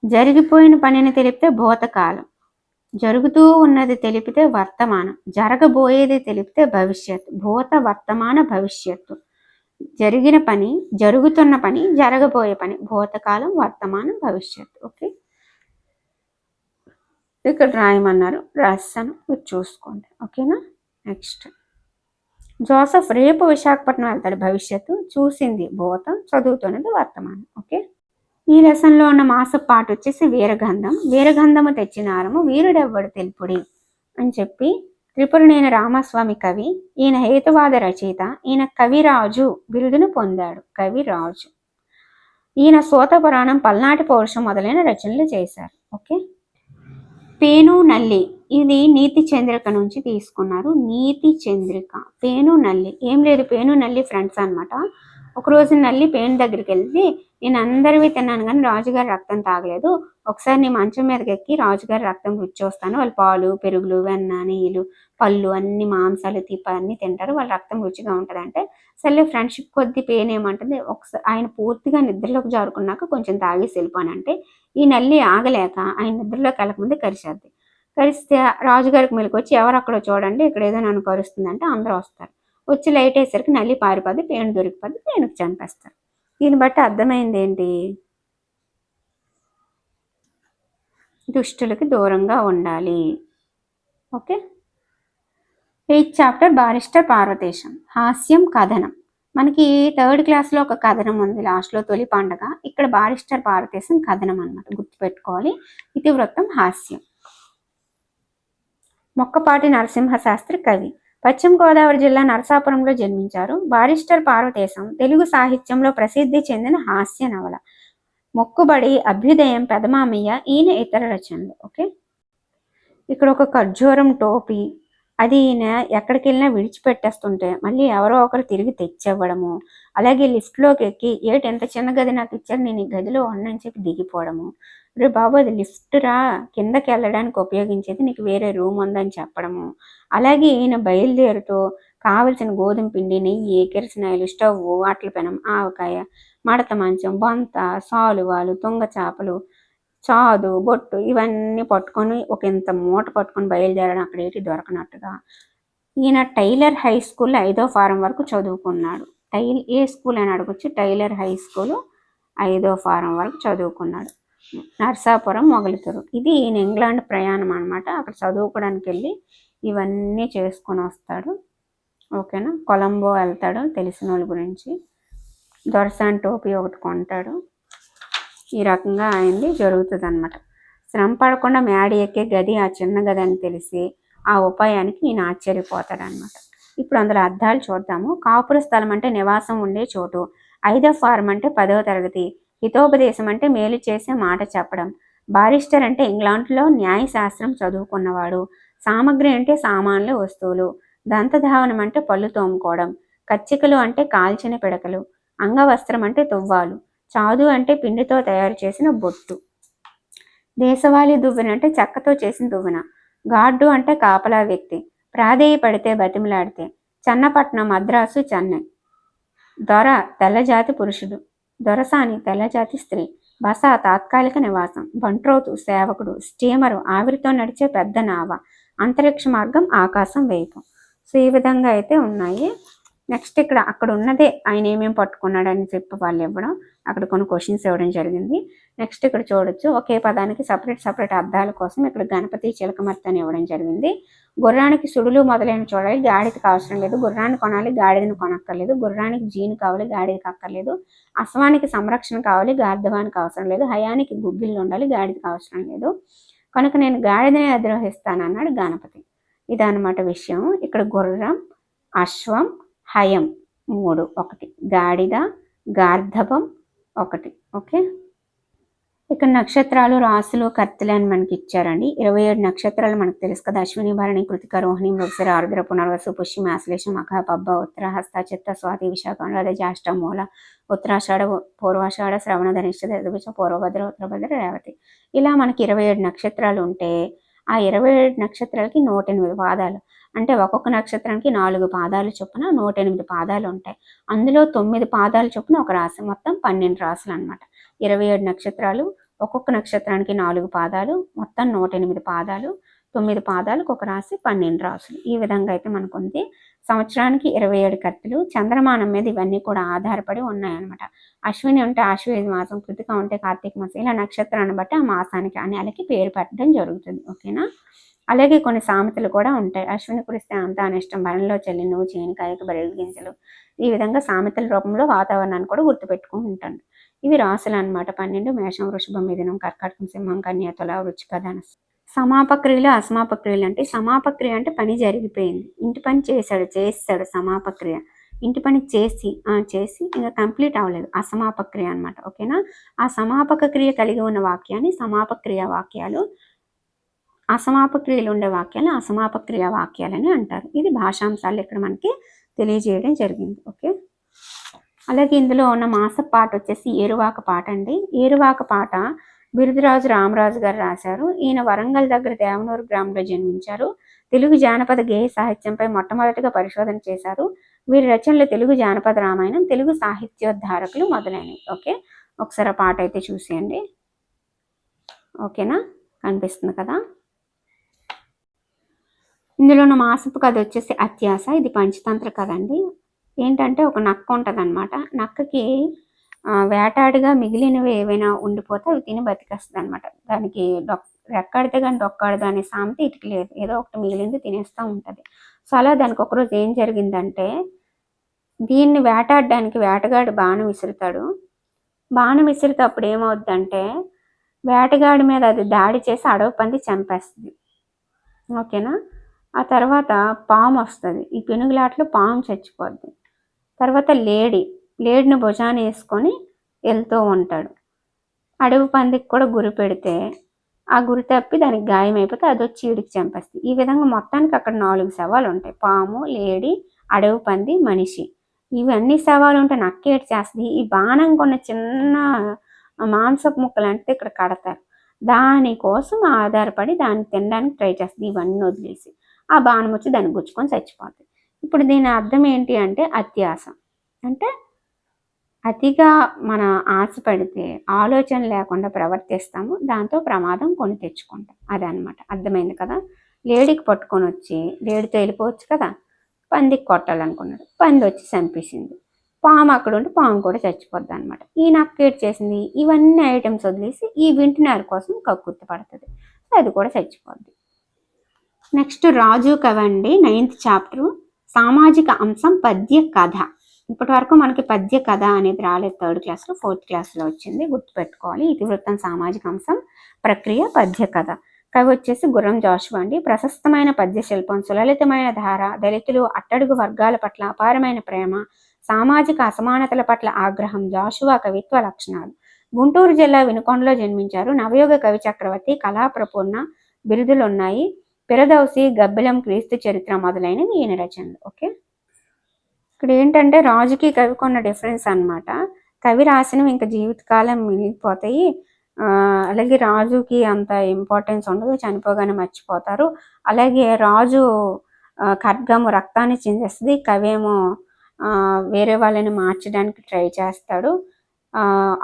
జరిగిపోయిన పనిని తెలిపితే భూతకాలం, జరుగుతూ ఉన్నది తెలిపితే వర్తమానం, జరగబోయేది తెలిపితే భవిష్యత్తు. భూత వర్తమాన భవిష్యత్తు. జరిగిన పని, జరుగుతున్న పని, జరగబోయే పని. భూతకాలం, వర్తమానం, భవిష్యత్తు. ఓకే. ఇక్కడ రాయమన్నారు, రాస్తాను, మీరు చూసుకోండి. ఓకేనా. నెక్స్ట్, జోసెఫ్ రేపు విశాఖపట్నం వెళ్తాడు, భవిష్యత్తు. చూసింది భూతం, చదువుతున్నది వర్తమానం. ఓకే. ఈ లెసన్లో ఉన్న మాసపు పాట వచ్చేసి వీరగంధం. వీరగంధము తెచ్చినారము వీరుడెవ్వడు తెలుపుడి. అని చెప్పి త్రిపురనేని రామస్వామి కవి, ఈయన హేతువాద రచయిత, ఈయన కవిరాజు బిరుదును పొందాడు. కవిరాజు. ఈయన సూత పురాణం, పల్నాటి పౌరుషం మొదలైన రచనలు చేశారు. ఓకే. పేను నల్లి, ఇది నీతి చంద్రిక నుంచి తీసుకున్నారు. నీతి చంద్రిక. పేను నల్లి ఏం లేదు, పేను నల్లి ఫ్రెండ్స్ అనమాట. ఒకరోజు నల్లి పేను దగ్గరికి వెళ్ళి, నేను అందరివి తిన్నాను కానీ రాజుగారి రక్తం తాగలేదు, ఒకసారి నీ మంచం మీదకి ఎక్కి రాజుగారి రక్తం రుచి వస్తాను, వాళ్ళు పాలు పెరుగులు వెన్న నెయ్యిలు పళ్ళు అన్ని మాంసాలు తీప అన్ని తింటారు, వాళ్ళ రక్తం రుచిగా ఉంటుంది అంటే, సరే ఫ్రెండ్షిప్ కొద్ది పేను ఏమంటుంది, ఒకసారి ఆయన పూర్తిగా నిద్రలోకి జారుకున్నాక కొంచెం తాగేసి వెళ్ళిపోనంటే, ఈ నల్లి ఆగలేక ఆయన నిద్రలోకి వెళ్ళకముందే కరిచేద్ది. కరిస్తే రాజుగారికి మెలకు వచ్చి, ఎవరు అక్కడో చూడండి, ఇక్కడ ఏదో నన్ను కరుస్తుందంటే అందరూ వస్తారు. వచ్చి లైట్ వేసరికి నల్లి పారిపోద్ది, పేను దొరికిపోద్ది, పేనుకు చంపేస్తారు. దీన్ని బట్టి అర్థమైంది ఏంటి, దుష్టులకి దూరంగా ఉండాలి. Okay. 8th chapter barrister Parvateesam. హాస్యం కథనం. మనకి 3rd క్లాస్లో ఒక కథనం ఉంది లాస్ట్లో, తొలి పండగ. ఇక్కడ బారిస్టర్ పార్వతీశం కథనం అనమాట, గుర్తుపెట్టుకోవాలి. ఇతివృత్తం హాస్యం. మొక్కపాటి నరసింహశాస్త్రి కవి, పశ్చిమ గోదావరి జిల్లా నరసాపురంలో జన్మించారు. బారిస్టర్ పార్వతీశం తెలుగు సాహిత్యంలో ప్రసిద్ధి చెందిన హాస్య నవల. మొక్కుబడి, అభ్యుదయం, పెదమామయ్య ఈయన ఇతర రచనలు. ఓకే. ఇక్కడ ఒక ఖర్జూరం టోపీ, అది ఈయన ఎక్కడికి వెళ్ళినా విడిచిపెట్టేస్తుంటే మళ్ళీ ఎవరో ఒకరు తిరిగి తెచ్చివ్వడము, అలాగే లిఫ్ట్లోకి ఎక్కి ఏటి ఎంత చిన్న గది నాకు ఇచ్చారు, నేను ఈ గదిలో ఉండని చెప్పి దిగిపోవడము, రే బాబు అది లిఫ్ట్ రా, కిందకి వెళ్ళడానికి ఉపయోగించేది, నీకు వేరే రూమ్ ఉందని చెప్పడము, అలాగే ఈయన బయలుదేరుతూ కావలసిన గోధుమ పిండి, నెయ్యి, కిరసనాయిలు, స్టవ్, వాటల పెనం, ఆవకాయ, మడత మంచం, బొంత, సాలువాలు, తుంగ చేపలు, చాదు, బొట్టు ఇవన్నీ పట్టుకొని ఒక ఇంత మూట పట్టుకొని బయలుదేరడం, అక్కడ ఏంటి దొరకనట్టుగా. ఈయన టైలర్ హై స్కూల్ 5వ ఫారం వరకు చదువుకున్నాడు. ఏ స్కూల్ అని అడగొచ్చు, టైలర్ హై స్కూల్ 5వ ఫారం వరకు చదువుకున్నాడు. నర్సాపురం, మొగలితూరు. ఇది ఈయన ఇంగ్లాండ్ ప్రయాణం అనమాట, అక్కడ చదువుకోవడానికి వెళ్ళి ఇవన్నీ చేసుకొని వస్తాడు. ఓకేనా. కొలంబో వెళ్తాడు తెలిసిన వాళ్ళ గురించి, దొరసాన్ టోపీ ఒకటి కొంటాడు. ఈ రకంగా ఆయనది జరుగుతుంది అనమాట. శ్రమ పడకుండా మేడ ఎక్కే గది ఆ చిన్న గది అని తెలిసి ఆ ఉపాయానికి ఈయన ఆశ్చర్యపోతాడనమాట. ఇప్పుడు అందులో అర్థాలు చూద్దాము. కాపుర స్థలం అంటే నివాసం ఉండే చోటు, 5వ ఫారం అంటే 10వ తరగతి, హితోపదేశం అంటే మేలు చేసే మాట చెప్పడం, బారిస్టర్ అంటే ఇంగ్లాండ్లో న్యాయశాస్త్రం చదువుకున్నవాడు, సామగ్రి అంటే సామాన్లు వస్తువులు, దంతధావనం అంటే పళ్ళు తోముకోవడం, కచ్చికలు అంటే కాల్చిన పిడకలు, అంగవస్త్రం అంటే తువ్వాలు, చాదు అంటే పిండితో తయారు చేసిన బొట్టు, దేశవాళీ దువ్వెన అంటే చెక్కతో చేసిన దువ్వెన, గార్డు అంటే కాపలా వ్యక్తి, ప్రాధేయపడితే బతిమలాడితే, చన్నపట్నం, మద్రాసు, చెన్నై, దొర తెల్లజాతి పురుషుడు, దొరసాని తెల్లజాతి స్త్రీ, బస తాత్కాలిక నివాసం, బంట్రోతు సేవకుడు, స్టీమరు ఆవిరితో నడిచే పెద్ద నావ, అంతరిక్ష మార్గం ఆకాశం వైపు. సో ఈ విధంగా అయితే ఉన్నాయి. నెక్స్ట్ ఇక్కడ అక్కడ ఉన్నదే ఆయన ఏమేమి పట్టుకున్నాడని చెప్పి వాళ్ళు ఇవ్వడం, అక్కడ కొన్ని క్వశ్చన్స్ ఇవ్వడం జరిగింది. నెక్స్ట్ ఇక్కడ చూడొచ్చు, ఒకే పదానికి సపరేట్ అర్థాల కోసం ఇక్కడ గణపతి చిలకమర్తి అని ఇవ్వడం జరిగింది. గుర్రానికి సుడులు మొదలైన చూడాలి, గాడిదకి అవసరం లేదు, గుర్రాన్ని కొనాలి, గాడిదని కొనక్కర్లేదు, గుర్రానికి జీను కావాలి, గాడిదకి అక్కర్లేదు, అశ్వానికి సంరక్షణ కావాలి, గార్ధవానికి అవసరం లేదు, హయానికి గుగ్గిళ్ళు ఉండాలి, గాడిదకి అవసరం లేదు, కనుక నేను గాడిదని అధిరోహిస్తానన్నాడు గణపతి. ఇదన్నమాట విషయం. ఇక్కడ గుర్రం, అశ్వం, హయం 3, 1 గాడిద, గార్ధపం 1. ఓకే. ఇక్కడ నక్షత్రాలు, రాసులు, కత్తులు అని మనకి ఇచ్చారండి. 27 నక్షత్రాలు మనకు తెలుసు కదా, అశ్విని, భరణి, కృతిక, రోహిణి, మృగశిర, ఆరుద్ర, పునర్వసు, పుష్యమి, ఆశ్లేష, మఖ, పబ్బ, ఉత్తర, హస్త, చిత్త, స్వాతి, విశాఖ, అనురాధ, జ్యేష్ఠ, మూల, ఉత్తరాషాఢ, పూర్వాషాఢ, శ్రవణ, ధనిష్ట, దశభుజ, పూర్వభద్ర, ఉత్తరభద్ర, రేవతి. ఇలా మనకి 27 నక్షత్రాలు ఉంటే ఆ 27 నక్షత్రాలకి 108 పాదాలు, అంటే ఒక్కొక్క నక్షత్రానికి 4 పాదాలు చొప్పున 108 పాదాలు ఉంటాయి. అందులో 9 పాదాలు చొప్పున ఒక రాశి, మొత్తం 12 రాశులు అనమాట. 27 నక్షత్రాలు, ఒక్కొక్క నక్షత్రానికి 4 పాదాలు, మొత్తం 108 పాదాలు, 9 పాదాలకు ఒక రాశి, 12 రాశులు. ఈ విధంగా అయితే మనకుంది. సంవత్సరానికి 27 కత్తులు, చంద్రమానం మీద ఇవన్నీ కూడా ఆధారపడి ఉన్నాయన్నమాట. అశ్విని ఉంటే ఆశ్వేజ మాసం, కృతిక ఉంటే కార్తీక మాసం, ఇలా నక్షత్రాన్ని బట్టి ఆ మాసానికి ఆ నెలకి పేరు పెట్టడం జరుగుతుంది. ఓకేనా. అలాగే కొన్ని సామెతలు కూడా ఉంటాయి. అశ్విని కురిస్తే అంతా అనిష్టం, బలంలో చెల్లి నువ్వు చేనికాయకు బరెడు గింజలు. ఈ విధంగా సామెతల రూపంలో వాతావరణాన్ని కూడా గుర్తుపెట్టుకుంటాను. ఇవి రాశులు అనమాట. 12 మేషం, వృషభం, మిథునం, కర్కాటకం, సింహం, కన్య, తుల, వృశ్చిక, ధనుస్సు. సమాపక్రియలు అసమాపక్రియలు అంటే, సమాపక్రియ అంటే పని జరిగిపోయింది, ఇంటి పని చేస్తాడు సమాపక్రియ. ఇంటి పని చేసి ఇంకా కంప్లీట్ అవ్వలేదు, అసమాపక్రియ అనమాట. ఓకేనా. ఆ సమాపక క్రియ కలిగి ఉన్న వాక్యాన్ని సమాపక్రియ వాక్యాలు, అసమాపక్రియలు ఉండే వాక్యాలను అసమాపక్రియ వాక్యాలని అంటారు. ఇది భాషాంశాలు ఇక్కడ మనకి తెలియజేయడం జరిగింది. ఓకే. అలాగే ఇందులో ఉన్న మాస పాట వచ్చేసి ఏరువాక పాట అండి. ఏరువాక పాట బిరుదురాజు రామరాజు గారు రాశారు. ఈయన వరంగల్ దగ్గర దేవనూరు గ్రామంలో జన్మించారు. తెలుగు జానపద గేయ సాహిత్యంపై మొట్టమొదటిగా పరిశోధన చేశారు. వీరి రచనలు తెలుగు జానపద రామాయణం, తెలుగు సాహిత్యోద్ధారకులు మొదలైనవి. ఓకే. ఒకసారి పాట అయితే చూసేయండి. ఓకేనా, కనిపిస్తుంది కదా. ఇందులో ఉన్న మాసపు కథ వచ్చేసి అత్యాస. ఇది పంచతంత్ర కథ అండి. ఏంటంటే ఒక నక్క ఉంటుంది అనమాట. నక్కకి వేటాడిగా మిగిలినవి ఏవైనా ఉండిపోతే అవి తిని బతికేస్తుంది అనమాట. దానికి రెక్కాడితే కానీ డొక్కాడదు అనే సామెత ఇటుక లేదు. ఏదో ఒకటి మిగిలింది తినేస్తూ ఉంటుంది. సో అలా దానికి ఒకరోజు ఏం జరిగిందంటే, దీన్ని వేటాడడానికి వేటగాడు బాణం విసురుతాడు. బాణం విసిరితే అప్పుడు ఏమవుద్దంటే, వేటగాడి మీద అది దాడి చేసి అడవి పంది చంపేస్తుంది. ఓకేనా. ఆ తర్వాత పాము వస్తుంది. ఈ పెనుగులాట్లో పాము చచ్చిపోద్ది. తర్వాత లేడిని భుజాన వేసుకొని వెళ్తూ ఉంటాడు. అడవి పందికి కూడా గురి పెడితే ఆ గురి తప్పి దానికి గాయం అయిపోతే అది వచ్చి ఈడికి చంపేస్తుంది. ఈ విధంగా మొత్తానికి అక్కడ 4 శవాలు ఉంటాయి. పాము, లేడి, అడవి పంది, మనిషి. ఇవన్నీ శవాలు ఉంటే నక్కేటి చేస్తుంది. ఈ బాణం కొన్న చిన్న మాంసపు ముక్కలు అంటే ఇక్కడ కడతారు. దానికోసం ఆధారపడి దాన్ని తినడానికి ట్రై చేస్తుంది. ఇవన్నీ వదిలేసి ఆ బాణం వచ్చి దాన్ని గుచ్చుకొని చచ్చిపోతుంది. ఇప్పుడు దీని అర్థం ఏంటి అంటే, అత్యాస అంటే అతిగా మన ఆశపడితే ఆలోచన లేకుండా ప్రవర్తిస్తాము, దాంతో ప్రమాదం కొని తెచ్చుకుంటాం. అదనమాట. అర్థమైంది కదా. లేడీకి పట్టుకొని వచ్చి లేడితో వెళ్ళిపోవచ్చు కదా, పందికి కొట్టాలనుకున్నాడు, పంది వచ్చి చంపేసింది. పాము అక్కడ ఉండి పాము కూడా చచ్చిపోద్ది అనమాట. ఈ నక్కేట్ చేసింది, ఇవన్నీ ఐటమ్స్ వదిలేసి ఈ వింటున్నారు కోసం కక్కుర్తి పడుతుంది, అది కూడా చచ్చిపోద్ది. నెక్స్ట్ రాజు కవండి, 9th చాప్టరు. సామాజిక అంశం పద్య కథ. ఇప్పటి వరకు మనకి పద్య కథ అనేది రాలేదు. 3rd క్లాస్లో 4th క్లాస్లో వచ్చింది, గుర్తుపెట్టుకోవాలి. ఇతివృత్తం సామాజిక అంశం, ప్రక్రియ పద్య కథ. కవి వచ్చేసి గుర్రం జాషువా అండి. ప్రశస్తమైన పద్య శిల్పం, సులలితమైన ధార, దళితులు అట్టడుగు వర్గాల పట్ల అపారమైన ప్రేమ, సామాజిక అసమానతల పట్ల ఆగ్రహం జాషువా కవిత్వ లక్షణాలు. గుంటూరు జిల్లా వినుకొండలో జన్మించారు. నవయుగ కవి చక్రవర్తి, కళాప్రపూర్ణ బిరుదులు ఉన్నాయి. పిరదౌసి, గబ్బిలం, క్రీస్తు చరిత్ర మొదలైనవి ఈయన రచనలు. ఓకే. ఇక్కడ ఏంటంటే రాజుకి కవికి ఉన్న డిఫరెన్స్ అనమాట. కవి రాసినవి ఇంకా జీవితకాలం మిగిలిపోతాయి. అలాగే రాజుకి అంత ఇంపార్టెన్స్ ఉండదు, చనిపోగానే మర్చిపోతారు. అలాగే రాజు ఖడ్గము రక్తాన్ని చిందిస్తుంది, కవేమో వేరే వాళ్ళని మార్చడానికి ట్రై చేస్తాడు.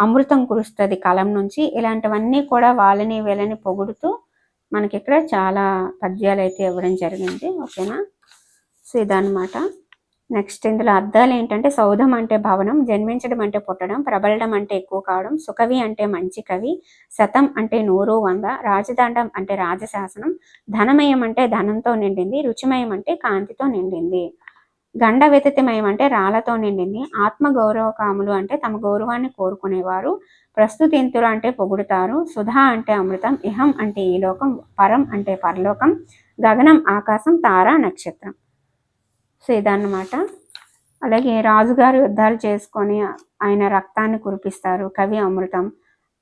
అమృతం కురుస్తుంది కలం నుంచి. ఇలాంటివన్నీ కూడా వాళ్ళని వీళ్ళని పొగుడుతూ మనకి ఇక్కడ చాలా పద్యాలు అయితే ఇవ్వడం జరిగింది. ఓకేనా. సో ఇదన్నమాట. నెక్స్ట్ ఇందులో అర్థాలు ఏంటంటే, సౌధం అంటే భవనం, జన్మించడం అంటే పుట్టడం, ప్రబలడం అంటే ఎక్కువ కావడం, సుకవి అంటే మంచి కవి, శతం అంటే 100, 100, రాజదండం అంటే రాజశాసనం, ధనమయం అంటే ధనంతో నిండింది, రుచిమయం అంటే కాంతితో నిండింది, గండ వ్యతితమయం అంటే రాళ్లతో నిండింది, ఆత్మగౌరవ కాములు అంటే తమ గౌరవాన్ని కోరుకునేవారు, ప్రస్తుతింతులు అంటే పొగుడుతారు, సుధా అంటే అమృతం, ఇహం అంటే ఈ లోకం, పరం అంటే పరలోకం, గగనం ఆకాశం, తార నక్షత్రం. సో ఇదన్నమాట. అలాగే రాజుగారు యుద్ధాలు చేసుకొని ఆయన రక్తాన్ని కురిపిస్తారు, కవి అమృతం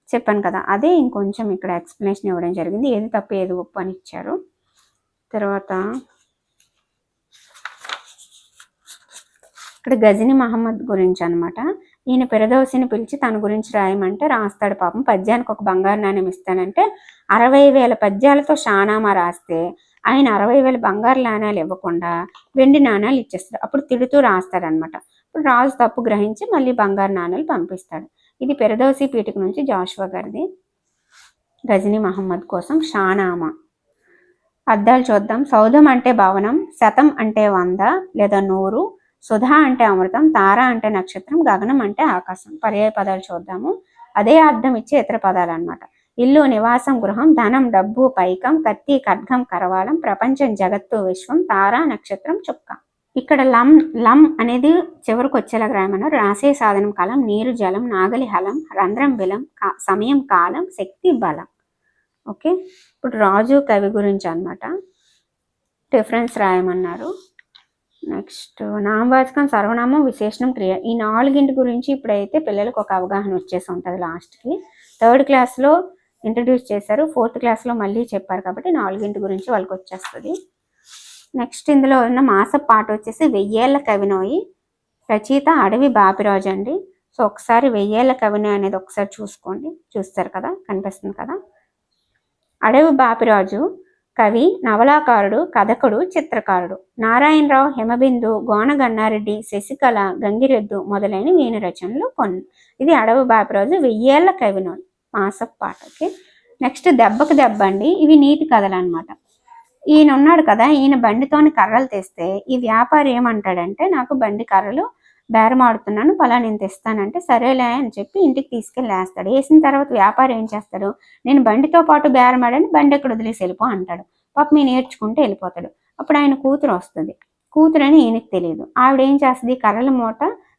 చెప్పాను కదా. అదే ఇంకొంచెం ఇక్కడ ఎక్స్ప్లెనేషన్ ఇవ్వడం జరిగింది, ఏది తప్పు ఏది ఒప్పు అని ఇచ్చారు. తర్వాత ఇక్కడ గజని మహమ్మద్ గురించి అనమాట. ఈయన పిరదౌసిని పిలిచి తన గురించి రాయమంటే రాస్తాడు. పాపం పద్యానికి ఒక బంగారు నాణ్యం ఇస్తానంటే 60,000 పద్యాలతో షానామా రాస్తే ఆయన 60,000 బంగారు నాణ్యాలు ఇవ్వకుండా వెండి నాణ్యాలు ఇచ్చేస్తాడు. అప్పుడు తిడుతూ రాస్తాడనమాట. ఇప్పుడు రాజు తప్పు గ్రహించి మళ్ళీ బంగారు నాణ్యాలు పంపిస్తాడు. ఇది పిరదౌసి పీఠిక నుంచి జాషువా గారిది. గజని మహమ్మద్ కోసం షానామా. అర్థాలు చూద్దాం. సౌధం అంటే భవనం, శతం అంటే 100 లేదా 100, సుధా అంటే అమృతం, తార అంటే నక్షత్రం, గగనం అంటే ఆకాశం. పర్యాయ పదాలు చూద్దాము. అదే అర్థం ఇచ్చే ఇతర పదాలు అనమాట. ఇల్లు, నివాసం, గృహం, ధనం, డబ్బు, పైకం, కత్తి, ఖడ్గం, కరవాలం, ప్రపంచం, జగత్తు, విశ్వం, తార, నక్షత్రం, చుక్క. ఇక్కడ లం అనేది చివరికి వచ్చేలాగా రాయమన్నారు. రాసే సాధనం కాలం, నీరు, జలం, నాగలి, హలం, రంధ్రం, బిలం, సమయం, కాలం, శక్తి, బలం. ఓకే, ఇప్పుడు రాజు కవి గురించి అన్నమాట. డిఫరెన్స్ రాయమన్నారు. నెక్స్ట్ నామవాచకం, సర్వనామం, విశేషణం, క్రియ, ఈ నాలుగింటి గురించి ఇప్పుడైతే పిల్లలకు ఒక అవగాహన వచ్చేసి ఉంటుంది. లాస్ట్కి 3rd క్లాస్లో ఇంట్రడ్యూస్ చేశారు, 4th క్లాస్లో మళ్ళీ చెప్పారు కాబట్టి నాలుగింటి గురించి వాళ్ళకి వచ్చేస్తుంది. నెక్స్ట్ ఇందులో ఉన్న మాస పాట వచ్చేసి వెయ్యేళ్ల కవినోయి, రచయిత అడవి బాపిరాజు అండి. సో ఒకసారి వెయ్యేళ్ల కవినోయి అనేది ఒకసారి చూసుకోండి. చూస్తారు కదా, కనిపిస్తుంది కదా. అడవి బాపిరాజు కవి, నవలాకారుడు, కథకుడు, చిత్రకారుడు. నారాయణరావు, హిమబిందు, గోన గన్నారెడ్డి, శశికళ, గంగిరెద్దు మొదలైన ఈయన రచనలు కొన్ని. ఇది అడవి బాపిరాజు వెయ్యేళ్ల కవినోయి మాసపు పాటకి. నెక్స్ట్ దెబ్బకు దెబ్బ అండి. ఇవి నీతి కథలు అనమాట. ఈయన ఉన్నాడు కదా, ఈయన బండితోని కర్రలు తెస్తే ఈ వ్యాపారి ఏమంటాడంటే, నాకు బండి కర్రలు బేరమాడుతున్నాను, పలానా నేను తెస్తానంటే సరేలే అని చెప్పి ఇంటికి తీసుకెళ్ళి వేస్తాడు. వేసిన తర్వాత వ్యాపారి ఏం చేస్తాడు, నేను బండితో పాటు బేరమాడని బండి ఎక్కడ వదిలేసి వెళ్ళిపో అంటాడు. పాపం ఈయన నేర్చుకుంటూ వెళ్ళిపోతాడు. అప్పుడు ఆయన కూతురు వస్తుంది. కూతురని ఈయనకి తెలియదు. ఆవిడ ఏం చేస్తుంది, కర్రల మూట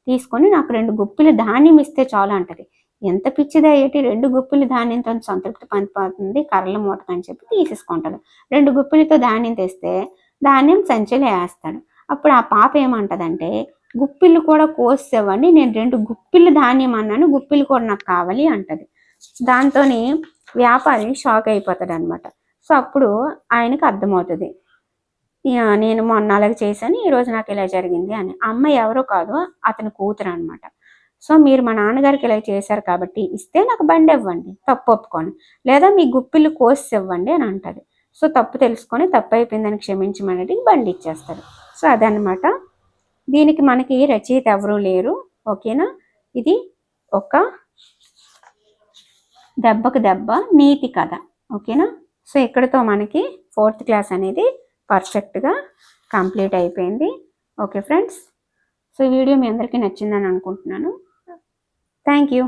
తీసుకొని నాకు 2 గుప్పిలు ధాన్యం ఇస్తే చాలు అంటది. ఎంత పిచ్చిదా ఏంటి, 2 గుప్పిలు ధాన్యంతో సంతృప్తి పంచిపోతుంది కర్రల మూటకని చెప్పి తీసేసుకుంటాడు. 2 గుప్పిలతో ధాన్యం తెస్తే ధాన్యం సంచిలో వేస్తాడు. అప్పుడు ఆ పాప ఏమంటదంటే, గుప్పిళ్ళు కూడా కోసేవ్వండి, నేను 2 గుప్పిళ్ళు ధాన్యం అన్నాను, గుప్పిళ్ళు కూడా నాకు కావాలి అంటది. దాంతో వ్యాపారి షాక్ అయిపోతాడు అనమాట. సో అప్పుడు ఆయనకు అర్థమవుతుంది, నేను మొన్న అలాగ చేశాను, ఈరోజు నాకు ఇలా జరిగింది అని. అమ్మాయి ఎవరో కాదు, అతని కూతురు అనమాట. సో మీరు మా నాన్నగారికి ఇలా చేశారు కాబట్టి ఇస్తే నాకు బండి ఇవ్వండి, తప్పు ఒప్పుకొని, లేదా మీ గుప్పిళ్ళు కోసి ఇవ్వండి అని అంటది. సో తప్పు తెలుసుకొని తప్పు అయిపోయిందని క్షమించమనేది బండి ఇచ్చేస్తాడు. సో అదనమాట. దీనికి మనకి రచయిత ఎవరూ లేరు. ఓకేనా, ఇది ఒక దెబ్బకు దెబ్బ నీతి కథ. ఓకేనా, సో ఇక్కడితో మనకి 4th క్లాస్ అనేది పర్ఫెక్ట్గా కంప్లీట్ అయిపోయింది. ఓకే ఫ్రెండ్స్, సో ఈ వీడియో మీ అందరికీ నచ్చిందని అనుకుంటున్నాను. Thank you.